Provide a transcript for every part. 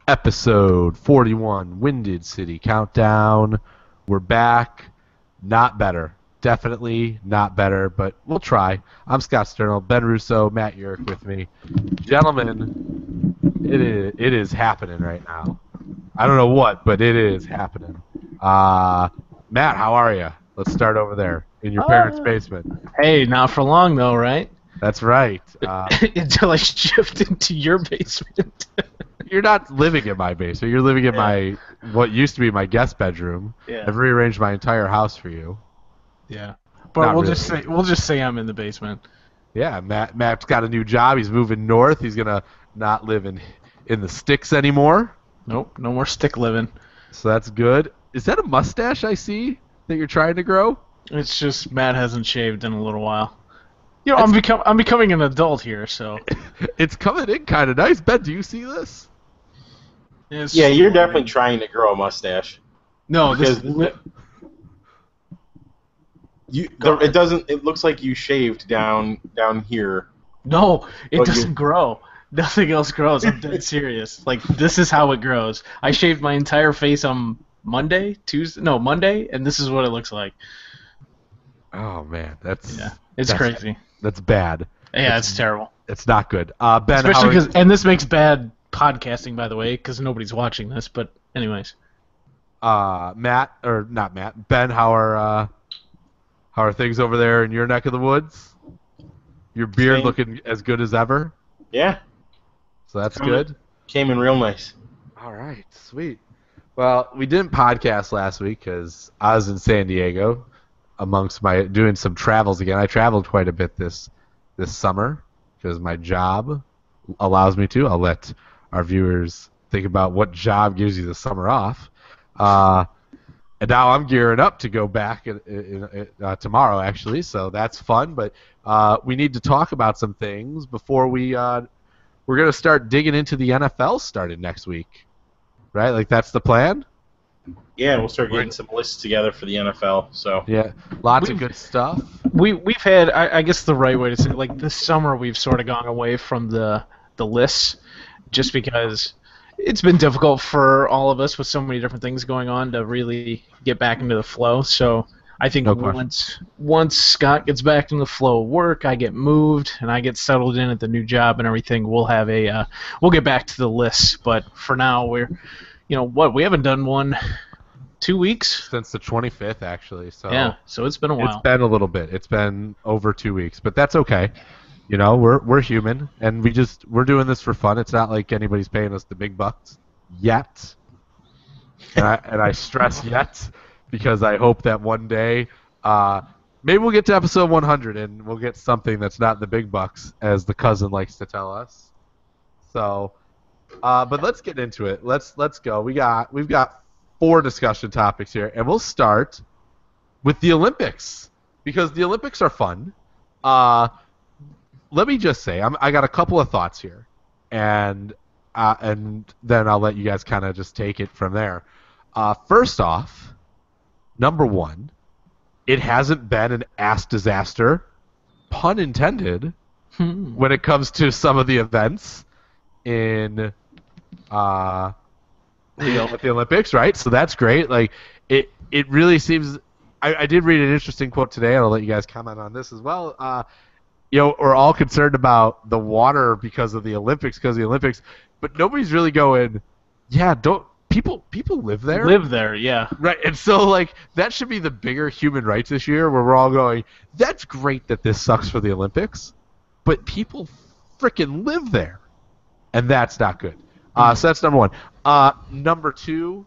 Episode 41, Winded City Countdown. We're back. Not better. Definitely not better, but we'll try. I'm Scott Sternal, Ben Russo, Matt Yurick with me. Gentlemen, it is happening right now. I don't know what, but it is happening. Matt, how are you? Let's start over there in your parents' basement. Hey, not for long though, right? That's right. Until I shift into your basement. You're not living in my basement. You're living in my what used to be my guest bedroom. Yeah. I've rearranged my entire house for you. Yeah. But Not we'll really. just say I'm in the basement. Yeah, Matt's got a new job. He's moving north. He's gonna not live in the sticks anymore. Nope, no more stick living. So that's good. Is that a mustache I see that you're trying to grow? It's just Matt hasn't shaved in a little while. You know, I'm becoming an adult here, so It's coming in kind of nice. Ben, do you see this? Yeah, you're definitely trying to grow a mustache. No, Because it doesn't. It looks like you shaved down here. No, it But doesn't grow. Nothing else grows. I'm dead serious. Like, this is how it grows. I shaved my entire face on Monday, and this is what it looks like. Oh man, It's crazy. That's bad. Yeah, it's terrible. It's not good. Ben, Especially because, and this makes bad podcasting, by the way, because nobody's watching this. But anyways, Matt, or not Matt, Ben, how are things over there in your neck of the woods? Your beard Same. looking as good as ever. Yeah, So that's good. came in real nice. All right, sweet. Well, we didn't podcast last week because I was in San Diego amongst doing some travels again. I traveled quite a bit this summer because my job allows me to. I'll let our viewers think about what job gives you the summer off. And now I'm gearing up to go back tomorrow, actually, so that's fun. But we need to talk about some things before we're going to start digging into the NFL starting next week, right? Like, that's the plan? Yeah, we'll start getting some lists together for the NFL. So Yeah, lots of good stuff. we've had, I guess the right way to say it, like this summer we've sort of gone away from the lists just because it's been difficult for all of us with so many different things going on to really get back into the flow. So I think No question. once Scott gets back in the flow of work, I get moved and I get settled in at the new job and everything, we'll get back to the lists. But for now, we haven't done one 2 weeks. Since the 25th, actually. So Yeah, so it's been a while. It's been a little bit. It's been over 2 weeks, but that's okay. You know, we're human, and we're doing this for fun. It's not like anybody's paying us the big bucks yet. And I stress yet because I hope that one day, maybe we'll get to episode 100 and we'll get something that's not the big bucks, as the cousin likes to tell us. So, but let's get into it. Let's go. We've got 4 discussion topics here, and we'll start with the Olympics because the Olympics are fun. Let me just say, I got a couple of thoughts here, and then I'll let you guys kind of just take it from there. First off, number 1, it hasn't been an ass disaster, pun intended, when it comes to some of the events in with the Olympics, right? So that's great. Like it really seems. I did read an interesting quote today, and I'll let you guys comment on this as well. We're all concerned about the water because of the Olympics, but nobody's really going, yeah, don't people live there? Live there, yeah. Right, and so like that should be the bigger human rights this year, where we're all going, that's great that this sucks for the Olympics, but people freaking live there, and that's not good. So that's number 1. Number 2,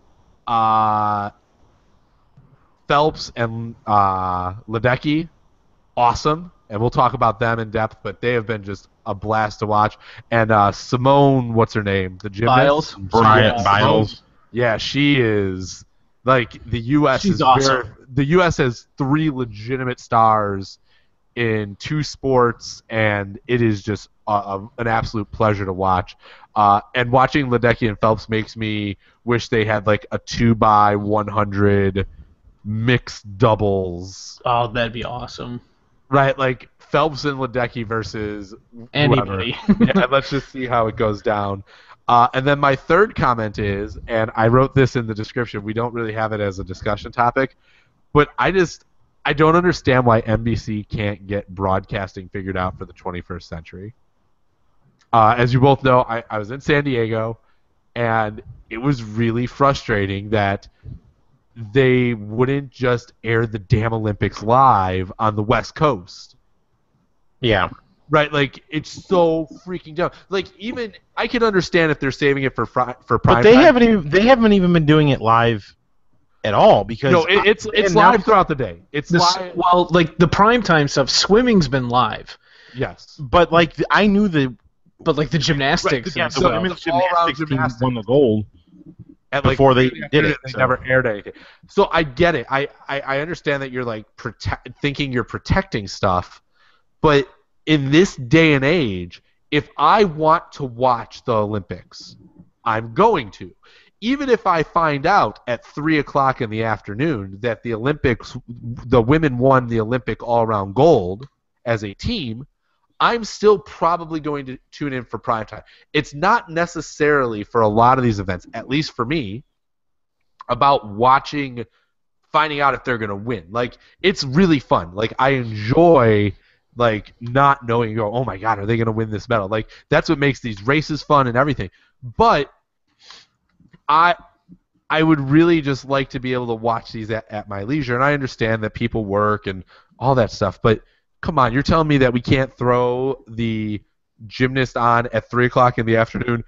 Phelps and Ledecky, awesome. And we'll talk about them in depth, but they have been just a blast to watch. And Simone, what's her name? The gymnast? Biles. Yeah, she is like the U.S. She's is awesome. The U.S. has 3 legitimate stars in 2 sports, and it is just an absolute pleasure to watch. And watching Ledecky and Phelps makes me wish they had like a 2x100 mixed doubles. Oh, that'd be awesome. Right, like Phelps and Ledecky versus Anybody. whoever. Yeah, let's just see how it goes down. And then my third comment is, and I wrote this in the description, we don't really have it as a discussion topic, but I don't understand why NBC can't get broadcasting figured out for the 21st century. As you both know, I was in San Diego, and it was really frustrating that they wouldn't just air the damn Olympics live on the West Coast. Yeah. Right, like it's so freaking dumb. Like even I can understand if they're saving it for prime But they time. haven't even been doing it live at all because No, it's live throughout the day. It's live. Well, like the primetime stuff, swimming's been live. Yes, but like I knew But like the gymnastics Right, and so stuff. women's all-around gymnastics team gymnastics. won the gold before they did it. They So. never aired anything. So I get it. I understand that you're like thinking you're protecting stuff, but in this day and age, if I want to watch the Olympics, I'm going to. Even if I find out at 3 o'clock in the afternoon that the women won the Olympic all-around gold as a team, I'm still probably going to tune in for primetime. It's not necessarily for a lot of these events, at least for me, about finding out if they're going to win. Like, it's really fun. Like, I enjoy like not knowing, oh my God, are they going to win this medal? Like that's what makes these races fun and everything. But I would really just like to be able to watch these at my leisure, and I understand that people work and all that stuff. But come on, you're telling me that we can't throw the gymnast on at 3 o'clock in the afternoon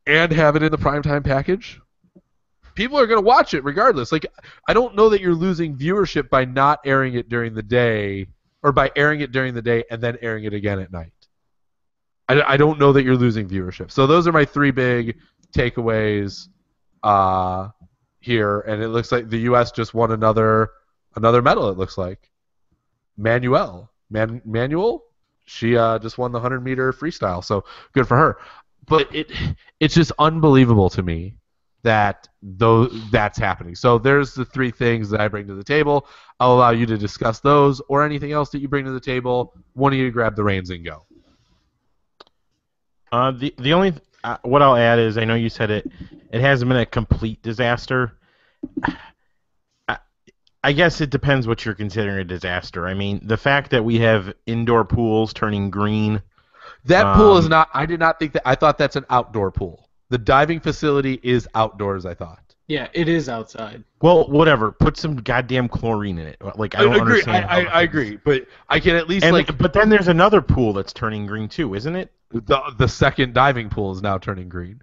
and have it in the primetime package? People are going to watch it regardless. Like I don't know that you're losing viewership by not airing it during the day. Or by airing it during the day and then airing it again at night. I don't know that you're losing viewership. So those are my three big takeaways here. And it looks like the U.S. just won another medal, it looks like. Manuel. She just won the 100-meter freestyle. So good for her. But it's just unbelievable to me that that's happening. So there's the three things that I bring to the table. I'll allow you to discuss those or anything else that you bring to the table. One of you grab the reins and go. The only what I'll add is I know you said it hasn't been a complete disaster. I guess it depends what you're considering a disaster. I mean, the fact that we have indoor pools turning green. That pool is not. I did not think that. I thought that's an outdoor pool. The diving facility is outdoors, I thought. Yeah, it is outside. Well, whatever. Put some goddamn chlorine in it. Like I don't agree. understand. I agree, but I can at least But then there's another pool that's turning green too, isn't it? The second diving pool is now turning green.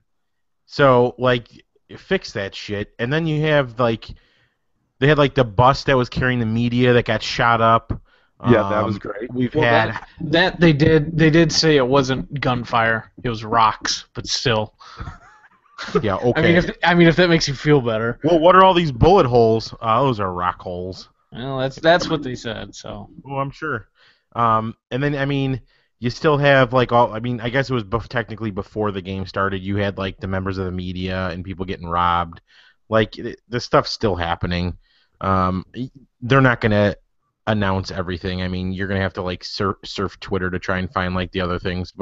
So like, fix that shit. And then you have they had like the bus that was carrying the media that got shot up. Yeah, that was great. We've had that they did say it wasn't gunfire, it was rocks, but still. Yeah, okay. I mean if that makes you feel better. Well, what are all these bullet holes? Those are rock holes. Well, that's what they said. So. Well, I'm sure. And then I mean, you still have like all. I mean, I guess it was technically before the game started. You had like the members of the media and people getting robbed. Like the stuff's still happening. They're not gonna announce everything. I mean, you're gonna have to like surf Twitter to try and find like the other things,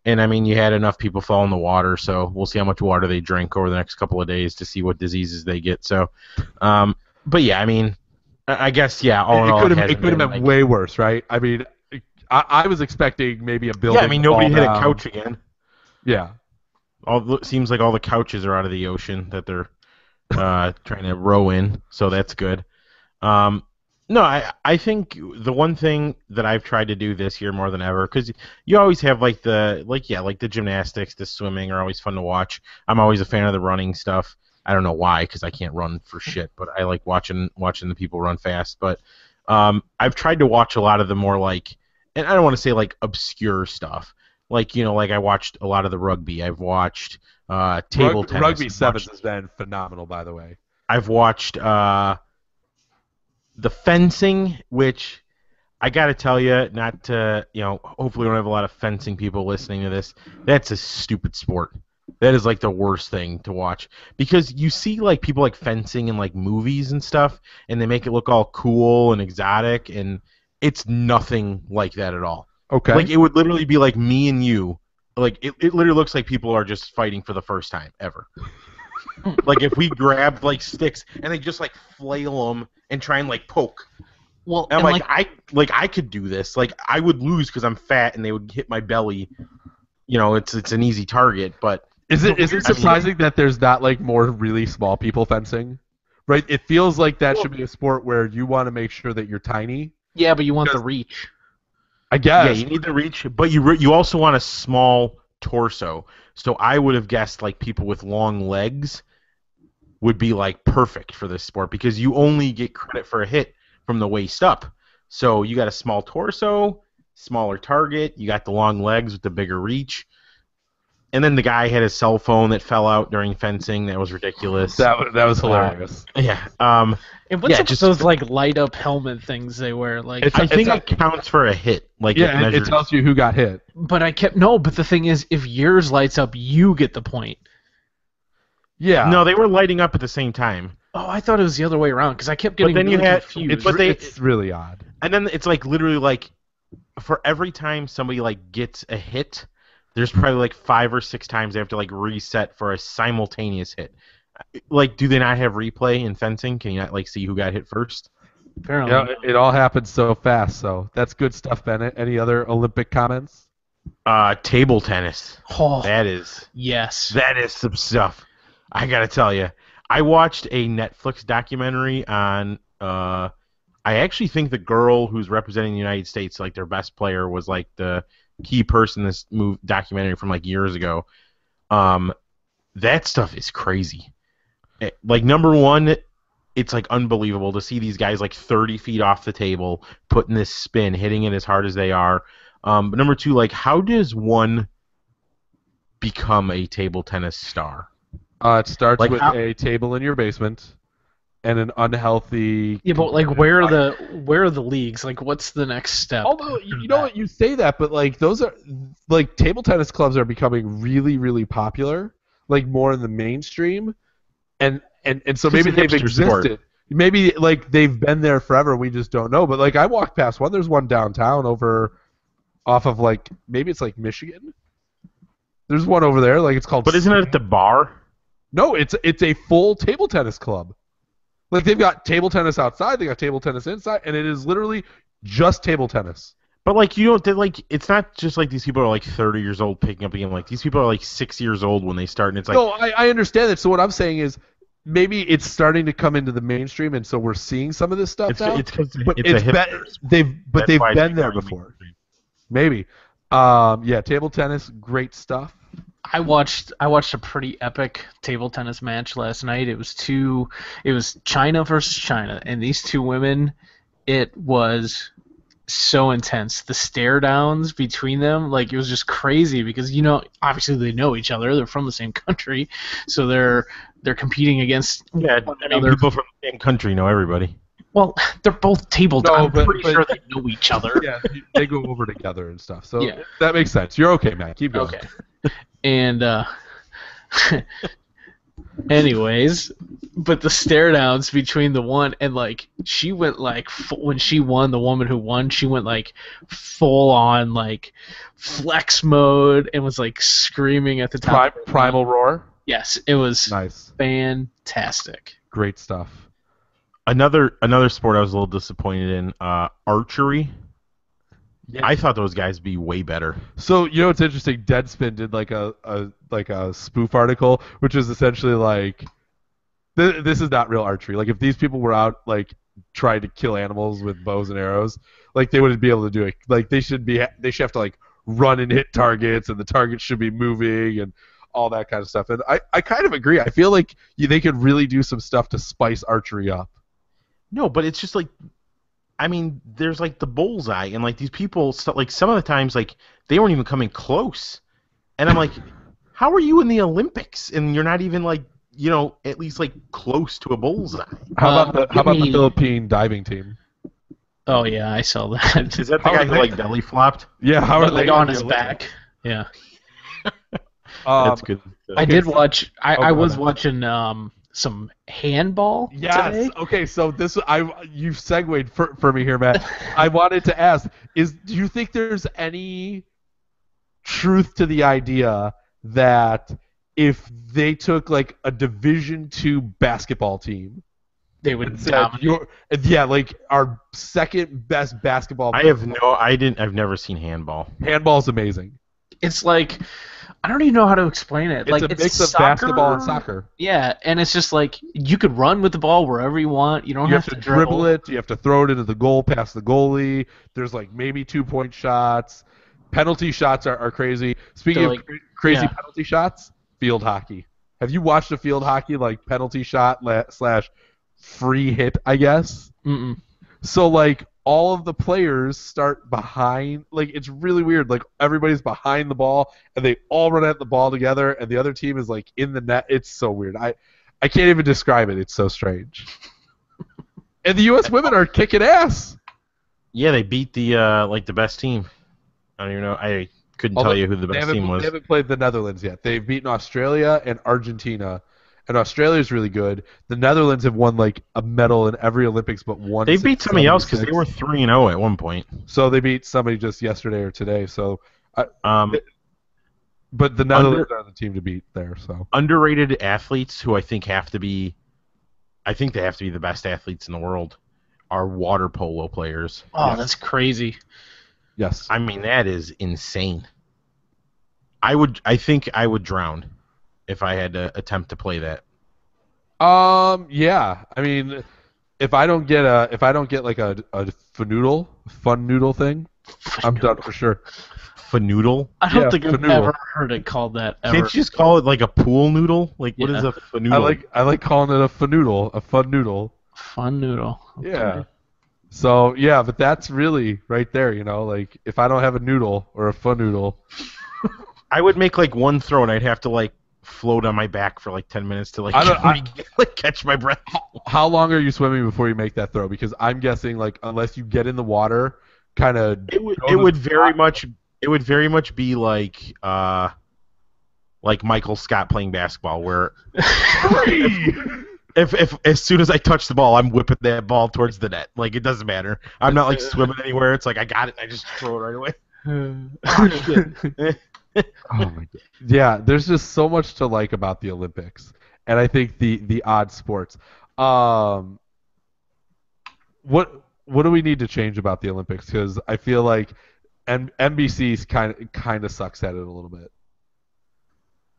and I mean, you had enough people fall in the water, so we'll see how much water they drink over the next couple of days to see what diseases they get. So, but yeah, I mean, I guess yeah. All in all, it could have been way worse, right? I mean, I was expecting maybe a building. Yeah, I mean, nobody hit a couch again. Yeah. Seems like all the couches are out of the ocean that they're trying to row in, so that's good. No, I think the one thing that I've tried to do this year more than ever, because you always have like the gymnastics, the swimming are always fun to watch. I'm always a fan of the running stuff. I don't know why, because I can't run for shit, but I like watching the people run fast. But I've tried to watch a lot of the more like, and I don't want to say like obscure stuff. Like, like I watched a lot of the rugby. I've watched table tennis. Rugby sevens has been phenomenal, by the way. I've watched the fencing, which I got to tell you, not to, hopefully we don't have a lot of fencing people listening to this. That's a stupid sport. That is like the worst thing to watch because you see like people like fencing in like movies and stuff, and they make it look all cool and exotic, and it's nothing like that at all. Okay. Like it would literally be like me and you like it literally looks like people are just fighting for the first time ever. Like if we grab like sticks and they just like flail them and try and like poke. Well, And I'm and I could do this. Like I would lose because I'm fat and they would hit my belly. You know, it's an easy target, but Is it surprising that there's not like more really small people fencing? Right? It feels like that should be a sport where you want to make sure that you're tiny. yeah, but you want the reach. I guess. yeah, you need the reach, but you also want a small torso. So I would have guessed like people with long legs would be like perfect for this sport because you only get credit for a hit from the waist up. So you got a small torso, smaller target, you got the long legs with the bigger reach. And then the guy had his cell phone that fell out during fencing. That was ridiculous. That was hilarious. Yeah. And what's Yeah, up just- with those like light up helmet things they wear? Like, I think it counts for a hit. Like Yeah, it measures- tells you who got hit. but the thing is, if yours lights up, you get the point. Yeah. No, they were lighting up at the same time. Oh, I thought it was the other way around because I kept getting then you really had- confused. but they- it's really odd. And then it's like literally like for every time somebody like gets a hit, there's probably like 5 or 6 times they have to like reset for a simultaneous hit. Like, do they not have replay in fencing? Can you not like see who got hit first? Apparently, Yeah, it all happens so fast. So that's good stuff, Bennett. Any other Olympic comments? Table tennis. oh, That is yes. some stuff. I gotta tell you, I watched a Netflix documentary on. I actually think the girl who's representing the United States, like their best player, was like the key person in this documentary from like years ago. That stuff is crazy. Like number one, it's like unbelievable to see these guys like 30 feet off the table putting this spin, hitting it as hard as they are. But number two, like how does one become a table tennis star? It starts Like with how- a table in your basement and an unhealthy. Yeah, but like, where are the leagues? Like, what's the next step? Although you know what, you say that, but like those are like table tennis clubs are becoming really, really popular, like more in the mainstream, and so maybe It's a they've hipster sport. existed. Maybe like they've been there forever. We just don't know. But like I walked past one. There's one downtown off of like maybe it's like Michigan. There's one over there. Like it's called. But isn't it at the bar? No, it's a full table tennis club. Like they've got table tennis outside, they got table tennis inside, and it is literally just table tennis. But like you don't like it's not just like these people are like 30 years old picking up a game. Like these people are like 6 years old when they start, and it's like No, I understand that. So what I'm saying is maybe it's starting to come into the mainstream, and so we're seeing some of this stuff now. it's but it's a hipster sport. they've That's why it's been there becoming before. mainstream. Maybe. Yeah, table tennis, great stuff. I watched a pretty epic table tennis match last night. It was China versus China, and these two women, it was so intense. The stare downs between them, like it was just crazy because obviously they know each other. They're from the same country, so they're competing against Yeah, one I mean another. people from the same country know everybody. Well, they're both table. No, I'm but- pretty but- sure they know each other. Yeah, they go over together and stuff. So Yeah. that makes sense. You're okay, Matt. Keep going. Okay. And anyways, but the stare downs between the one and like she went like when she won, the woman who won, she went like full on like flex mode and was like screaming at the top. Primal Roar. Yes, it was Nice. fantastic. Great stuff. Another sport I was a little disappointed in, archery. Yeah. I thought those guys would be way better. So it's interesting. Deadspin did like a spoof article, which is essentially like this is not real archery. Like if these people were out like trying to kill animals with bows and arrows, like they wouldn't be able to do it. Like they should have to like run and hit targets, and the targets should be moving and all that kind of stuff. And I kind of agree. I feel like they could really do some stuff to spice archery up. No, but it's just like, I mean, there's like the bullseye, and like these people, like some of the times, like they weren't even coming close, and I'm like, how are you in the Olympics and you're not even like, at least like close to a bullseye? How about the me- Philippine diving team? Oh yeah, I saw that. Is that the How guy are who they- like belly flopped? Yeah, how are like they on in his the back? Yeah. That's good. I did watch. I go was ahead. watching some handball Yes. today. Okay. So you've segued for me here, Matt. I wanted to ask: do you think there's any truth to the idea that if they took like a Division II basketball team They would and said dominate. like our second best basketball I've never seen handball. handball's amazing. It's like I don't even know how to explain it. It's like a it's mix of soccer, basketball and soccer. Yeah, and it's just like you could run with the ball wherever you want. You don't You have have to dribble dribble it. You have to throw it into the goal past the goalie. There's like maybe 2-point shots. Penalty shots are crazy. Speaking They're of like- crazy yeah. penalty shots, field hockey. Have you watched a field hockey like penalty shot / free hit, I guess? Mm-mm. So like all of the players start behind, like it's really weird. Like everybody's behind the ball and they all run at the ball together and the other team is like in the net. It's so weird. I can't even describe it. It's so strange. And the U.S. women are kicking ass. Yeah, they beat the best team. I don't even know. I couldn't tell you who the best team was. They haven't played the Netherlands yet. They've beaten Australia and Argentina. And Australia's really good. The Netherlands have won like a medal in every Olympics but one. They beat somebody else because they were 3-0 at one point. So they beat somebody just yesterday or today. So, but the Netherlands are the team to beat there. So underrated athletes who I think they have to be the best athletes in the world are water polo players. Oh, that's crazy. yes, I mean that is insane. I think I would drown if I had to attempt to play that. yeah. I mean, if I don't get like a fun noodle thing, I'm done for sure. Fanoodle? I don't Yeah, think I've fanoodle. ever heard it called that ever. Can't you just call it like a pool noodle? Like what is Yeah. a fanoodle? I like calling it a fun noodle. Fun noodle. Okay. Yeah. So yeah, but that's really right there. Like if I don't have a noodle or a fun noodle, I would make like one throw and I'd have to like float on my back for like 10 minutes to like, like catch my breath. how long are you swimming before you make that throw? Because I'm guessing like unless you get in the water, kind of It would very much be like Michael Scott playing basketball, where if as soon as I touch the ball, I'm whipping that ball towards the net. Like it doesn't matter. I'm not like swimming anywhere. It's like I got it. I just throw it right away. Oh my god. Yeah, there's just so much to like about the Olympics, and I think the odd sports. What do we need to change about the Olympics? Because I feel like NBC's kind of sucks at it a little bit.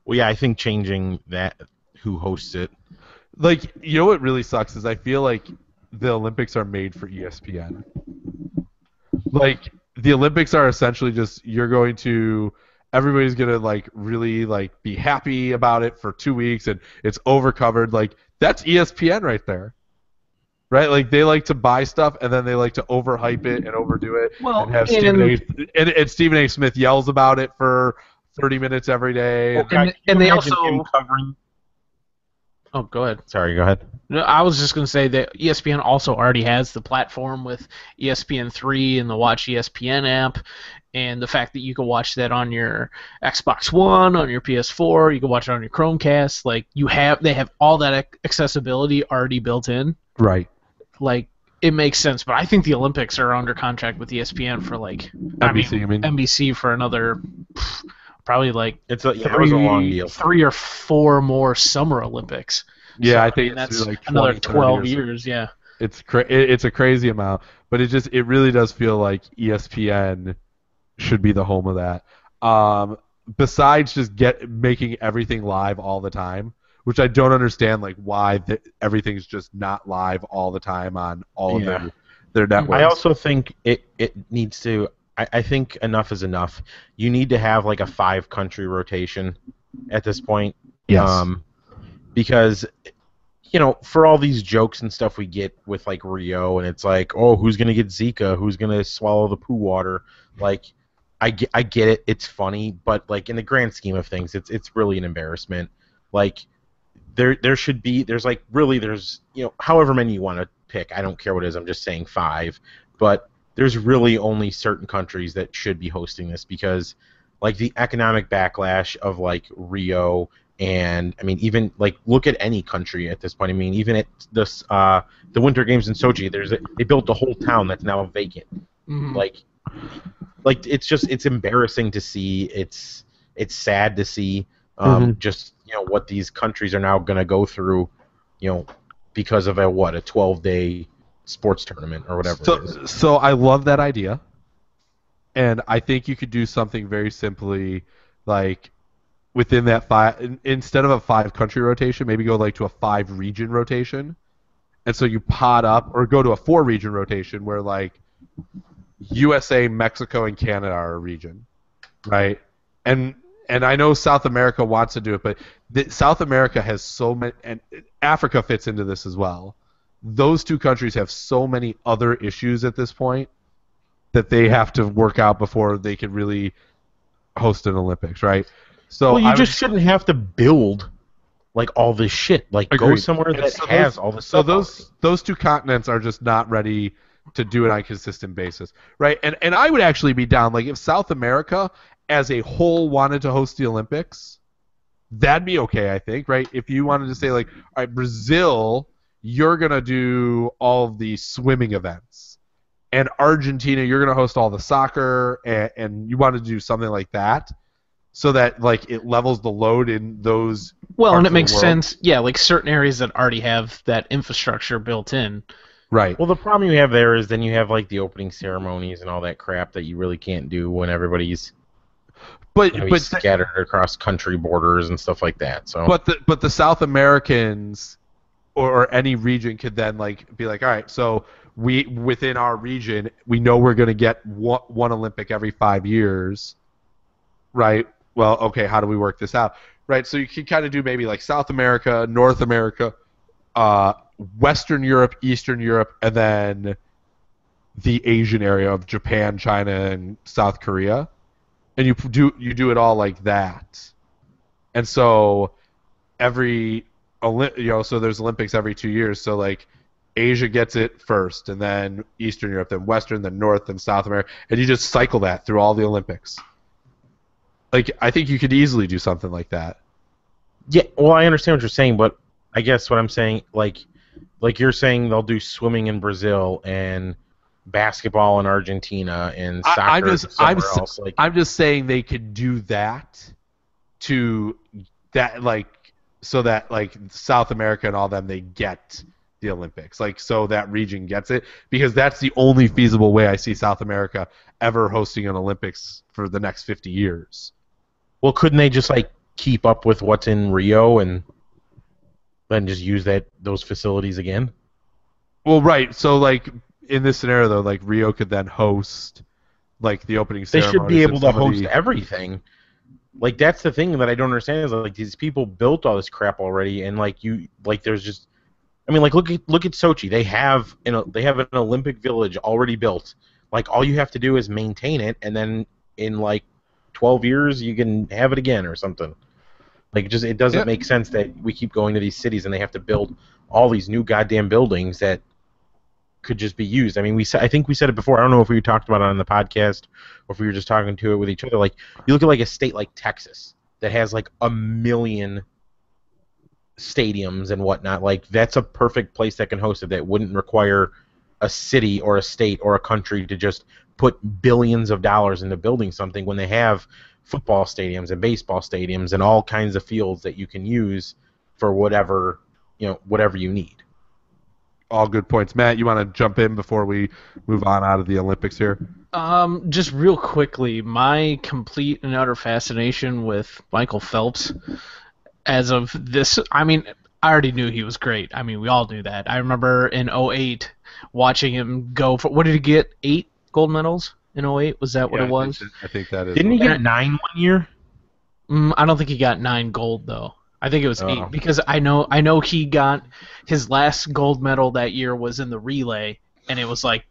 Well, yeah, I think changing that who hosts it. Like, you know what really sucks is I feel like the Olympics are made for ESPN. Like, the Olympics are essentially just everybody's gonna like really like be happy about it for 2 weeks and it's overcovered. Like, that's ESPN right there. Right? Like they like to buy stuff and then they like to overhype it and overdo it and have Stephen A. Smith yells about it for 30 minutes every day. And they also covering. Oh, go ahead. Sorry, go ahead. No, I was just going to say that ESPN also already has the platform with ESPN3 and the Watch ESPN app, and the fact that you can watch that on your Xbox One, on your PS4, you can watch it on your Chromecast. Like they have all that accessibility already built in. Right. Like it makes sense, but I think the Olympics are under contract with ESPN for like NBC for another. Probably like it was a long deal. 3 or 4 more Summer Olympics. Yeah, so, I think that's like 20, another 12 years. years. Yeah, it's a crazy amount, but it really does feel like ESPN should be the home of that. Besides just making everything live all the time, which I don't understand, like why everything's just not live all the time on all of their networks. I also think it needs to. I think enough is enough. You need to have like a 5-country rotation at this point. Yes. Because, for all these jokes and stuff we get with like Rio, and it's like, oh, who's gonna get Zika? Who's gonna swallow the poo water? Like, I get it. It's funny, but like in the grand scheme of things, it's really an embarrassment. Like, there's however many you want to pick. I don't care what it is. I'm just saying 5, but there's really only certain countries that should be hosting this because, like, the economic backlash of, like, Rio and, I mean, even, like, look at any country at this point. I mean, even at this, the Winter Games in Sochi, they built a whole town that's now vacant. Mm-hmm. Like like it's embarrassing to see. It's sad to see. Just what these countries are now going to go through, because of a 12-day sports tournament or whatever it is. So I love that idea, and I think you could do something very simply, like within that instead of a 5-country rotation, maybe go like to a 5-region rotation, and so you pot up or go to a 4-region rotation where like USA, Mexico, and Canada are a region, right? And I know South America wants to do it, but South America has so many, and Africa fits into this as well. Those 2 countries have so many other issues at this point that they have to work out before they can really host an Olympics, right? So well, you shouldn't have to build like all this shit. Like Agreed. Go somewhere that has all this stuff. So those 2 continents are just not ready to do it on a consistent basis, right? And I would actually be down, like if South America as a whole wanted to host the Olympics, that'd be okay, I think, right? If you wanted to say like, all right, Brazil, you're gonna do all of the swimming events, and Argentina, you're gonna host all the soccer, and you wanted to do something like that, so that like it levels the load in those. Well, parts and it of the makes world. sense. Yeah, like certain areas that already have that infrastructure built in. Right. Well, the problem you have there is then you have like the opening ceremonies and all that crap that you really can't do when everybody's but scattered across country borders and stuff like that. So. But the South Americans or any region could then like be like, all right, so we within our region we know we're going to get one Olympic every 5 years, right? Well, okay, how do we work this out, right? So you can kind of do maybe like South America, North America, Western Europe, Eastern Europe, and then the Asian area of Japan, China, and South Korea, and you do it all like that, and so so there's Olympics every 2 years, so like Asia gets it first, and then Eastern Europe, then Western, then North, and South America, and you just cycle that through all the Olympics. Like I think you could easily do something like that. Yeah, well, I understand what you're saying, but I guess what I'm saying, like you're saying they'll do swimming in Brazil and basketball in Argentina and soccer somewhere else. Like, I'm just saying they could do that to that, like, so that like South America and all them, they get the Olympics, like so that region gets it, because that's the only feasible way I see South America ever hosting an Olympics for the next 50 years. Well, couldn't they just like keep up with what's in Rio and then just use those facilities again? Well, right. So like in this scenario though, like Rio could then host like the opening They ceremony. should be able to host everything. Like that's the thing that I don't understand is like these people built all this crap already, and like there's just, I mean, like look at Sochi. They have an Olympic village already built. Like all you have to do is maintain it, and then in like 12 years you can have it again or something. Like it doesn't make sense that we keep going to these cities and they have to build all these new goddamn buildings that could just be used. I mean, I think we said it before. I don't know if we talked about it on the podcast or if we were just talking to it with each other. Like you look at like a state like Texas that has like 1 million stadiums and whatnot. Like that's a perfect place that can host it. That wouldn't require a city or a state or a country to just put billions of dollars into building something when they have football stadiums and baseball stadiums and all kinds of fields that you can use for whatever you need. All good points. Matt, you want to jump in before we move on out of the Olympics here? Just real quickly, my complete and utter fascination with Michael Phelps as of this, I mean, I already knew he was great. I mean, we all knew that. I remember in 2008 watching him go for, what did he get, 8 gold medals in 2008? Was that what it was? I think that is. Didn't he get 9 one year? I don't think he got 9 gold, though. I think it was 8, because I know he got his last gold medal that year was in the relay, and it was like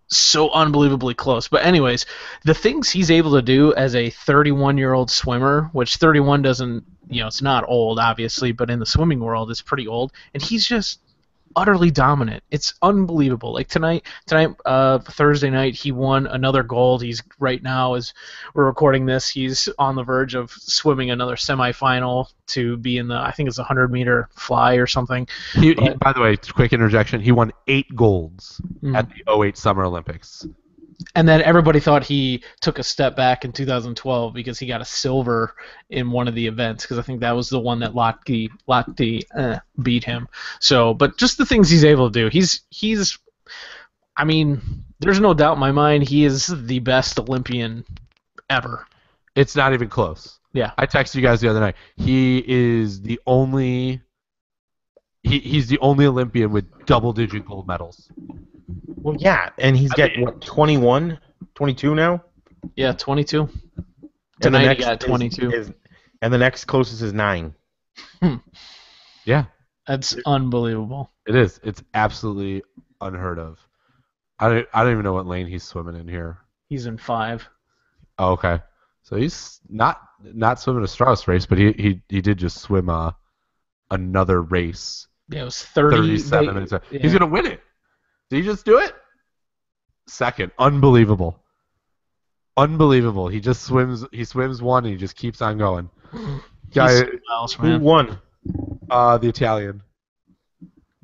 so unbelievably close. But anyways, the things he's able to do as a 31-year-old swimmer, which 31 doesn't, it's not old obviously, but in the swimming world it's pretty old, and he's just utterly dominant. It's unbelievable. Like tonight, Thursday night, he won another gold. He's right now, as we're recording this, he's on the verge of swimming another semifinal to be in the, I think it's a 100-meter fly or something. He, by the way, quick interjection, he won 8 golds at the 2008 Summer Olympics. And then everybody thought he took a step back in 2012 because he got a silver in one of the events, because I think that was the one that Lochte beat him. So, but just the things he's able to do, he's I mean, there's no doubt in my mind he is the best Olympian ever. It's not even close. Yeah. I texted you guys the other night. He is the only. He's the only Olympian with double-digit gold medals. Well, yeah, and he's got, 21, 22 now? Yeah, 22. And the Tonight he next got 22. And the next closest is 9. Yeah. That's unbelievable. It is. It's absolutely unheard of. I don't even know what lane he's swimming in here. He's in 5. Oh, okay. So he's not swimming a Strauss race, but he did just swim another race. Yeah, it was 37 minutes. Yeah. He's gonna win it. Did he just do it? Second. Unbelievable. Unbelievable. He just swims. He swims one, and he just keeps on going. Guy, Who won? the Italian.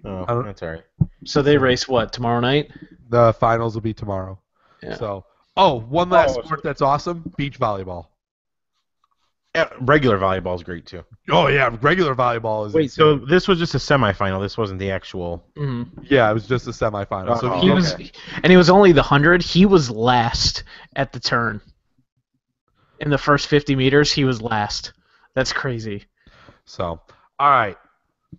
Oh, that's all right. So they race what, tomorrow night? The finals will be tomorrow. Yeah. So, one last sport that's awesome: beach volleyball. Yeah, regular volleyball is great too. Oh yeah, regular volleyball is. Wait, insane. so this was just a semifinal. This wasn't the actual. Mm-hmm. Yeah, it was just a semifinal. So He was only the 100. He was last at the turn. In the first 50 meters, he was last. That's crazy. So, all right.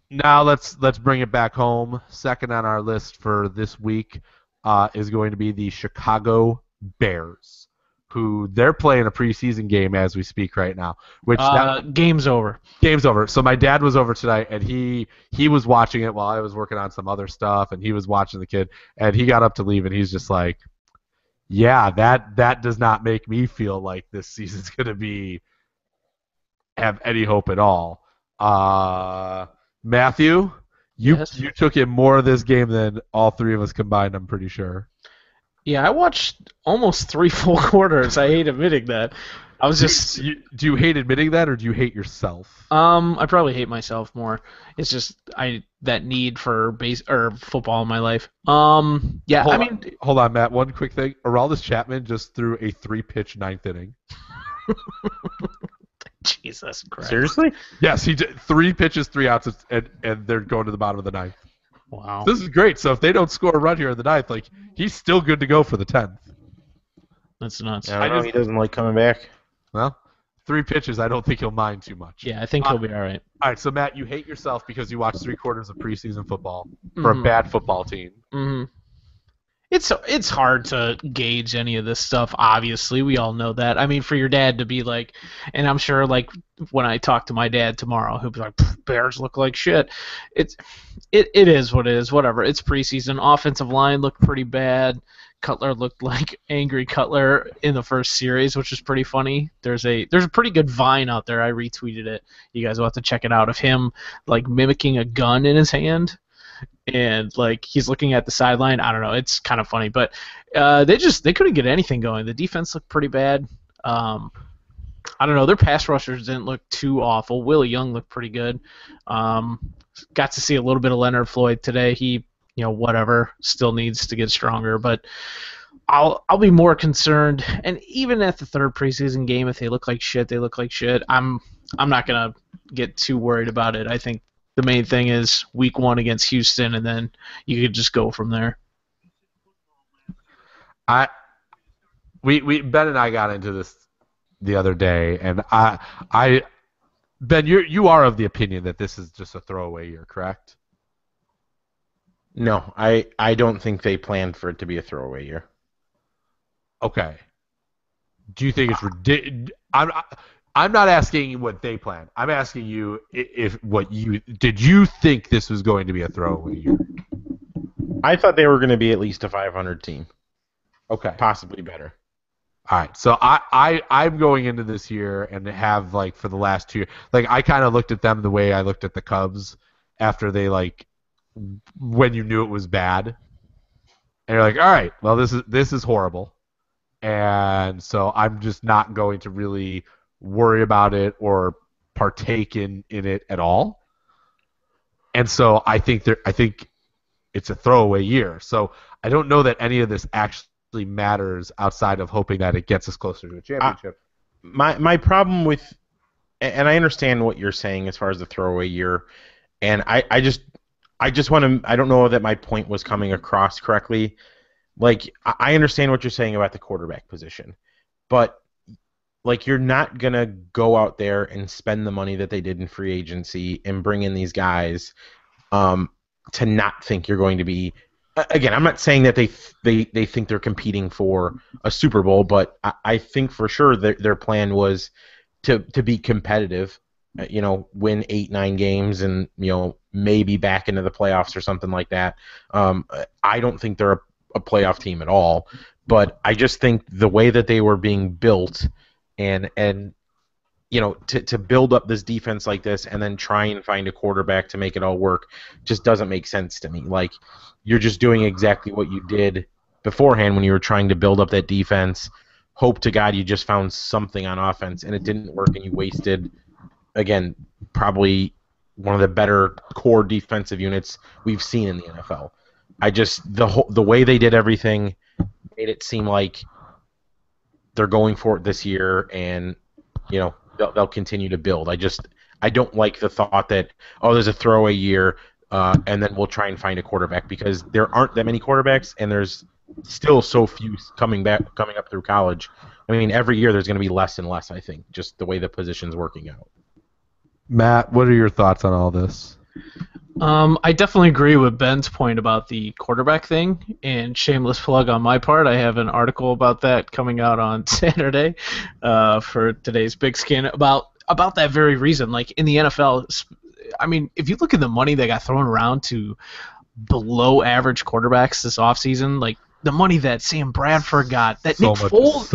Now let's bring it back home. Second on our list for this week is going to be the Chicago Bears, who they're playing a preseason game as we speak right now. Which game's over. Game's over. So my dad was over tonight, and he was watching it while I was working on some other stuff, and he was watching the kid, and he got up to leave, and he's just like, "Yeah, that does not make me feel like this season's gonna have any hope at all." Matthew, you took in more of this game than all three of us combined, I'm pretty sure. Yeah, I watched almost 3 full quarters. I hate admitting that. I was just. Do you hate admitting that, or do you hate yourself? I probably hate myself more. It's just that need for football in my life. Yeah, hold on, Matt. One quick thing. Aroldis Chapman just threw a 3-pitch 9th inning. Jesus Christ. Seriously? Yes, he did 3 pitches, 3 outs, and they're going to the bottom of the 9th. Wow. This is great. So if they don't score a run here in the 9th, like, he's still good to go for the 10th. That's nuts. I know he doesn't like coming back. Well, 3 pitches, I don't think he'll mind too much. Yeah, I think he'll be all right. All right, so Matt, you hate yourself because you watched 3 quarters of preseason football for a bad football team. Mm-hmm. It's hard to gauge any of this stuff, obviously. We all know that. I mean, for your dad to be like, and I'm sure, like, when I talk to my dad tomorrow, he'll be like, Bears look like shit. It is what it is, whatever. It's preseason. Offensive line looked pretty bad. Cutler looked like angry Cutler in the first series, which is pretty funny. There's a pretty good Vine out there. I retweeted it. You guys will have to check it out, of him, like, mimicking a gun in his hand. And like he's looking at the sideline. I don't know. It's kind of funny, but they couldn't get anything going. The defense looked pretty bad. I don't know. Their pass rushers didn't look too awful. Willie Young looked pretty good. Got to see a little bit of Leonard Floyd today. He, whatever, still needs to get stronger. But I'll be more concerned. And even at the third preseason game, if they look like shit, they look like shit. I'm not gonna get too worried about it. I think the main thing is week 1 against Houston, and then you could just go from there. We Ben and I got into this the other day, and Ben, you are of the opinion that this is just a throwaway year, correct? No, I don't think they planned for it to be a throwaway year. Okay. Do you think it's ridiculous? I'm not asking what they planned. I'm asking you did you think this was going to be a throwaway year? I thought they were going to be at least a 500 team. Okay. Possibly better. All right. So I'm going into this year and have, like, for the last 2 years, like, I kind of looked at them the way I looked at the Cubs after they, like, when you knew it was bad. And you're like, all right, well, this is horrible. And so I'm just not going to really worry about it or partake in it at all. And so I think it's a throwaway year. So I don't know that any of this actually matters outside of hoping that it gets us closer to a championship. My problem with, and I understand what you're saying as far as the throwaway year, and I just want to, I don't know that my point was coming across correctly. Like, I understand what you're saying about the quarterback position, but like, you're not gonna go out there and spend the money that they did in free agency and bring in these guys to not think you're going to be. Again, I'm not saying that they think they're competing for a Super Bowl, but I think for sure their plan was to be competitive, win 8-9 games and maybe back into the playoffs or something like that. I don't think they're a playoff team at all, but I just think the way that they were being built and to build up this defense like this and then try and find a quarterback to make it all work just doesn't make sense to me. Like, you're just doing exactly what you did beforehand when you were trying to build up that defense. Hope to God you just found something on offense and it didn't work and you wasted, again, probably one of the better core defensive units we've seen in the NFL. The way they did everything made it seem like they're going for it this year and they'll continue to build. I don't like the thought that, there's a throwaway year and then we'll try and find a quarterback, because there aren't that many quarterbacks and there's still so few coming up through college. I mean, every year there's going to be less and less, I think, just the way the position's working out. Matt, what are your thoughts on all this? I definitely agree with Ben's point about the quarterback thing, and shameless plug on my part, I have an article about that coming out on Saturday for today's Big Skin about that very reason. Like, in the NFL, I mean, if you look at the money that got thrown around to below average quarterbacks this offseason, like the money that Sam Bradford got, that Nick Foles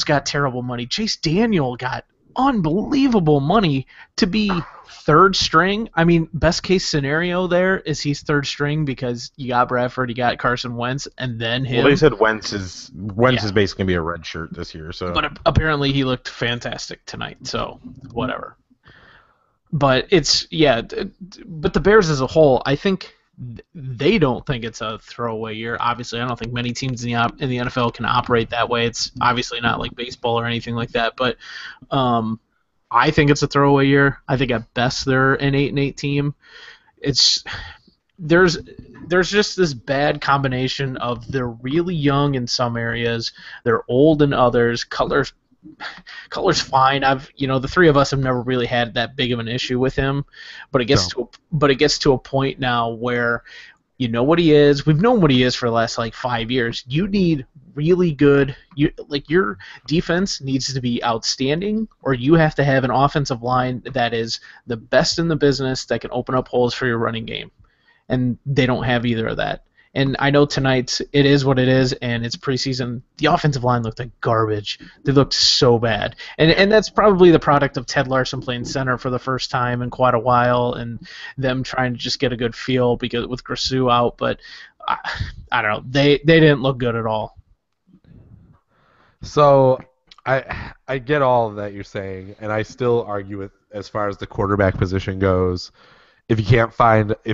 got terrible money. Chase Daniel got unbelievable money to be third string. I mean, best case scenario there is he's third string because you got Bradford, you got Carson Wentz, and then him. Well, they said Wentz is basically going to be a red shirt this year. So, but apparently he looked fantastic tonight. So whatever. But but the Bears as a whole, I think they don't think it's a throwaway year. Obviously, I don't think many teams in the NFL can operate that way. It's obviously not like baseball or anything like that. But I think it's a throwaway year. I think at best they're an 8-8 team. There's just this bad combination of they're really young in some areas, they're old in others. Color's fine. The three of us have never really had that big of an issue with him, but it gets to a point now where you know what he is. We've known what he is for the last 5 years. You need really good. Your defense needs to be outstanding, or you have to have an offensive line that is the best in the business that can open up holes for your running game, and they don't have either of that. And I know tonight it is what it is, and it's preseason. The offensive line looked like garbage. They looked so bad. And that's probably the product of Ted Larson playing center for the first time in quite a while and them trying to just get a good feel because with Grasu out. But I don't know. They didn't look good at all. So I get all of that you're saying, and I still argue with as far as the quarterback position goes. If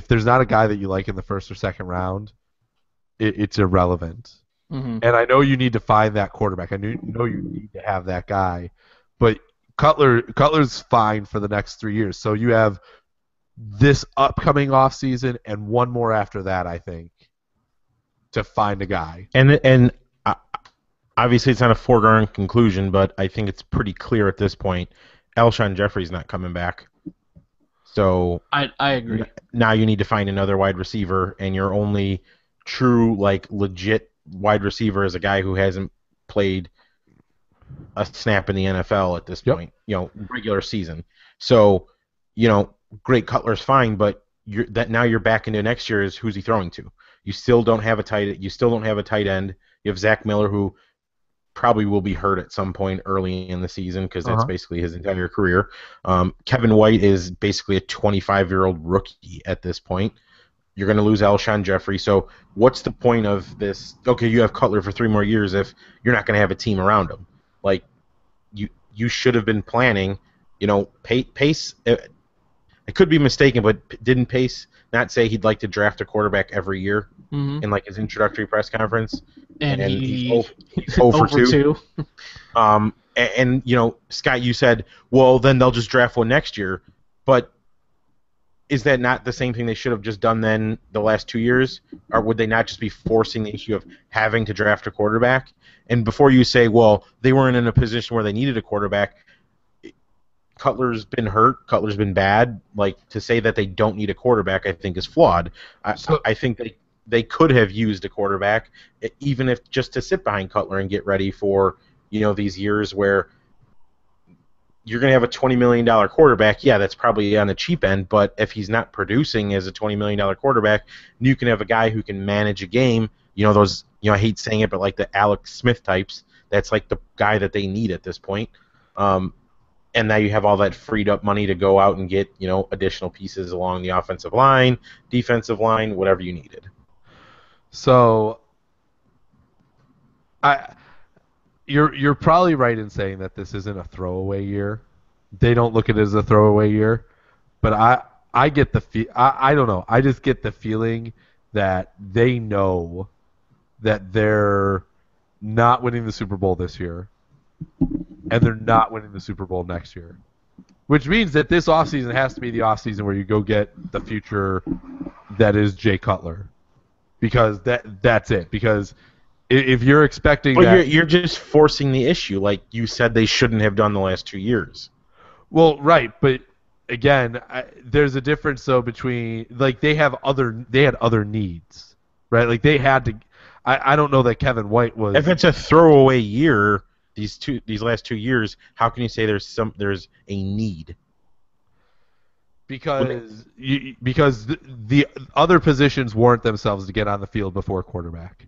there's not a guy that you like in the first or second round, it's irrelevant. Mm-hmm. And I know you need to find that quarterback. I know you need to have that guy. But Cutler's fine for the next 3 years. So you have this upcoming offseason and one more after that, I think, to find a guy. And obviously it's not a foregone conclusion, but I think it's pretty clear at this point Alshon Jeffrey's not coming back. So I agree. Now you need to find another wide receiver, and your only true, legit wide receiver is a guy who hasn't played a snap in the NFL at this point, regular season. So, great, Cutler's fine, but now you're back into next year is who's he throwing to? You still don't have a tight end. You have Zach Miller, who probably will be hurt at some point early in the season because that's basically his entire career. Kevin White is basically a 25-year-old rookie at this point. You're going to lose Alshon Jeffrey. So what's the point of this? Okay, you have Cutler for 3 more years if you're not going to have a team around him. You should have been planning, Pace. I could be mistaken, but didn't Pace not say he'd like to draft a quarterback every year in like his introductory press conference? And he's 0 for 2. And you know, Scott, you said, well, then they'll just draft one next year. But is that not the same thing they should have just done then the last 2 years? Or would they not just be forcing the issue of having to draft a quarterback? And before you say, well, they weren't in a position where they needed a quarterback, Cutler's been hurt, Cutler's been bad. Like, to say that they don't need a quarterback, I think, is flawed. I think they could have used a quarterback, even if just to sit behind Cutler and get ready for, you know, these years where you're going to have a $20 million quarterback. Yeah, that's probably on the cheap end, but if he's not producing as a $20 million quarterback, you can have a guy who can manage a game. You know, those, you know, I hate saying it, but like the Alex Smith types, that's like the guy that they need at this point. And now you have all that freed up money to go out and get, you know, additional pieces along the offensive line, defensive line, whatever you needed. So, you're probably right in saying that this isn't a throwaway year. They don't look at it as a throwaway year, but I get the I don't know. I just get the feeling that they know that they're not winning the Super Bowl this year, and they're not winning the Super Bowl next year, which means that this offseason has to be the offseason where you go get the future that is Jay Cutler, because that's it. Because if you're expecting that, you're just forcing the issue, like you said they shouldn't have done the last 2 years. Well, right, but again, there's a difference though between, like, they had other needs, right? Like they had to. I don't know that Kevin White was. If it's a throwaway year, these last 2 years, how can you say there's a need? Because the other positions warrant themselves to get on the field before quarterback.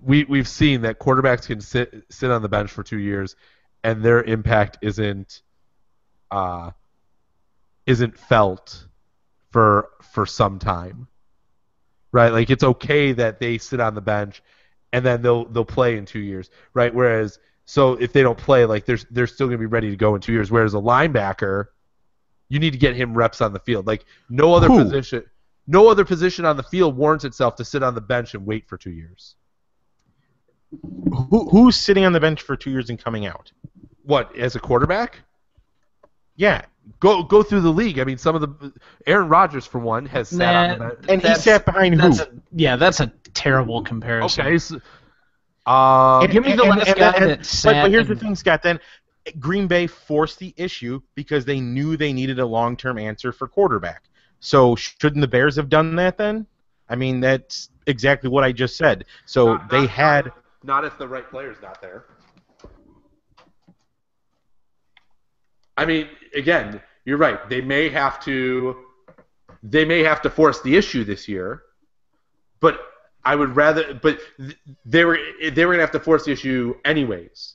We've seen that quarterbacks can sit on the bench for 2 years, and their impact isn't felt for some time, right? Like, it's okay that they sit on the bench, and then they'll play in 2 years, right? Whereas, so if they don't play, like, they're still gonna be ready to go in 2 years. Whereas a linebacker, you need to get him reps on the field. Like, no other position on the field warrants itself to sit on the bench and wait for 2 years. Who's sitting on the bench for 2 years and coming out? What, as a quarterback? Yeah. Go through the league. I mean, some of the Aaron Rodgers, for one, has sat on the bench. And he sat behind who? That's a terrible comparison. Okay. So, give me the last guy that sat. But here's the thing, Scott. Then Green Bay forced the issue because they knew they needed a long-term answer for quarterback. So shouldn't the Bears have done that then? I mean, that's exactly what I just said. So not if the right player's not there. I mean, again, you're right. They may have to force the issue this year, but I would rather. But they were going to have to force the issue anyways.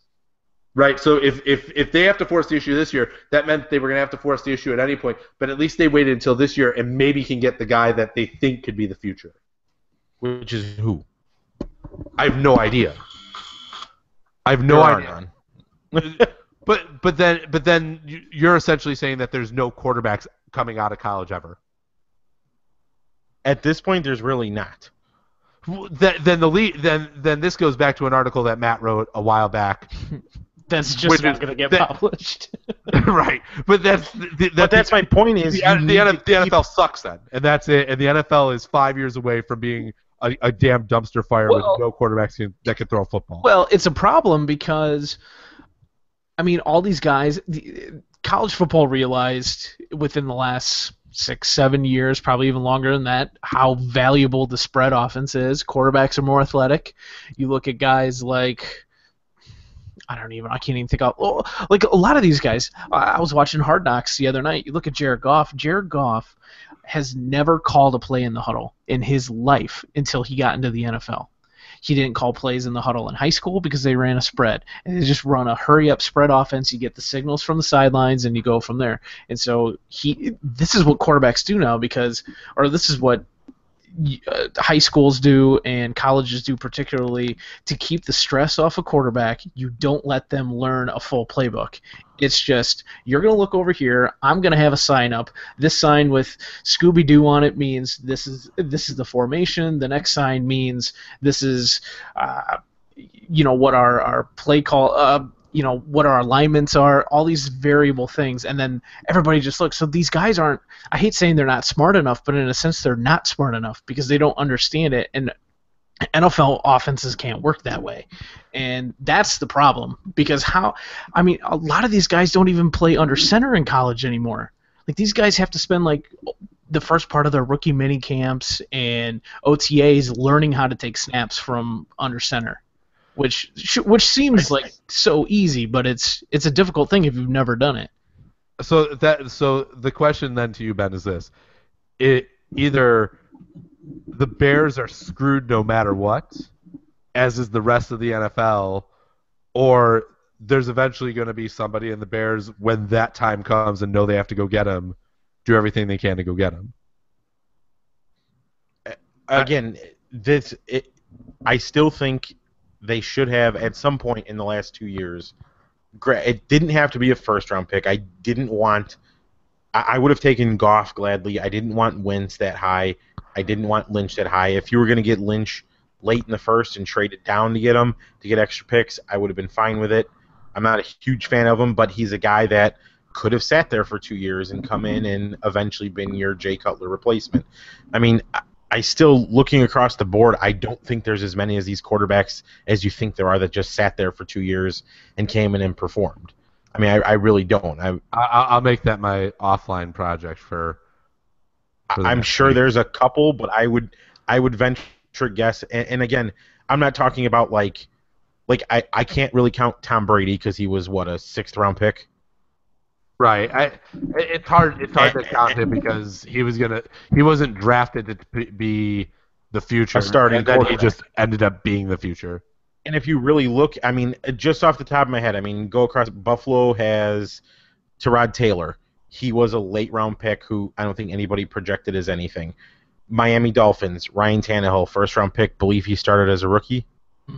Right, so if they have to force the issue this year, that meant they were going to have to force the issue at any point, but at least they waited until this year and maybe can get the guy that they think could be the future. Which is who? I have no idea. I have no idea. But then you're essentially saying that there's no quarterbacks coming out of college ever. At this point, there's really not. Then this goes back to an article that Matt wrote a while back. That's just not going to get published. Right. But that's my point is the NFL sucks then. And that's it. And the NFL is 5 years away from being a damn dumpster fire with no quarterbacks that can throw a football. Well, it's a problem because, I mean, all these guys, college football realized within the last 6-7 years, probably even longer than that, how valuable the spread offense is. Quarterbacks are more athletic. You look at guys like, I can't even think of, like a lot of these guys. I was watching Hard Knocks the other night. You look at Jared Goff. Jared Goff has never called a play in the huddle in his life until he got into the NFL. He didn't call plays in the huddle in high school because they ran a spread. And they just run a hurry-up spread offense. You get the signals from the sidelines, and you go from there. And so this is what quarterbacks do now this is what high schools do and colleges do particularly to keep the stress off a quarterback. You don't let them learn a full playbook. It's just, you're going to look over here, I'm going to have a sign up. This sign with Scooby-Doo on it means this is the formation. The next sign means this is what our play call what our alignments are, all these variable things, and then everybody just looks. So these guys aren't, I hate saying they're not smart enough, but in a sense they're not smart enough because they don't understand it, and NFL offenses can't work that way. And that's the problem, because a lot of these guys don't even play under center in college anymore. Like, these guys have to spend like the first part of their rookie mini camps and OTAs learning how to take snaps from under center. Which seems like so easy, but it's a difficult thing if you've never done it. So the question then to you, Ben, is this: either the Bears are screwed no matter what, as is the rest of the NFL, or there's eventually going to be somebody in the Bears, when that time comes and know they have to go get him, do everything they can to go get him. Again, I still think they should have, at some point in the last 2 years, it didn't have to be a first-round pick. I would have taken Goff gladly. I didn't want Wentz that high. I didn't want Lynch that high. If you were going to get Lynch late in the first and trade it down to get him, to get extra picks, I would have been fine with it. I'm not a huge fan of him, but he's a guy that could have sat there for 2 years and come in and eventually been your Jay Cutler replacement. I mean, I still, looking across the board, I don't think there's as many of these quarterbacks as you think there are that just sat there for 2 years and came in and performed. I mean, I really don't. I'll make that my offline project for I'm sure week. There's a couple, but I would venture guess. And again, I'm not talking about like I can't really count Tom Brady because he was, what, a 6th-round pick? Right. It's hard to count him because he wasn't drafted to be the future, A starting and then he quarterback. just ended up being the future. And if you really look, I mean, just off the top of my head, I mean, go across. Buffalo has Tyrod Taylor. He was a late-round pick who I don't think anybody projected as anything. Miami Dolphins, Ryan Tannehill, 1st-round pick. Believe he started as a rookie.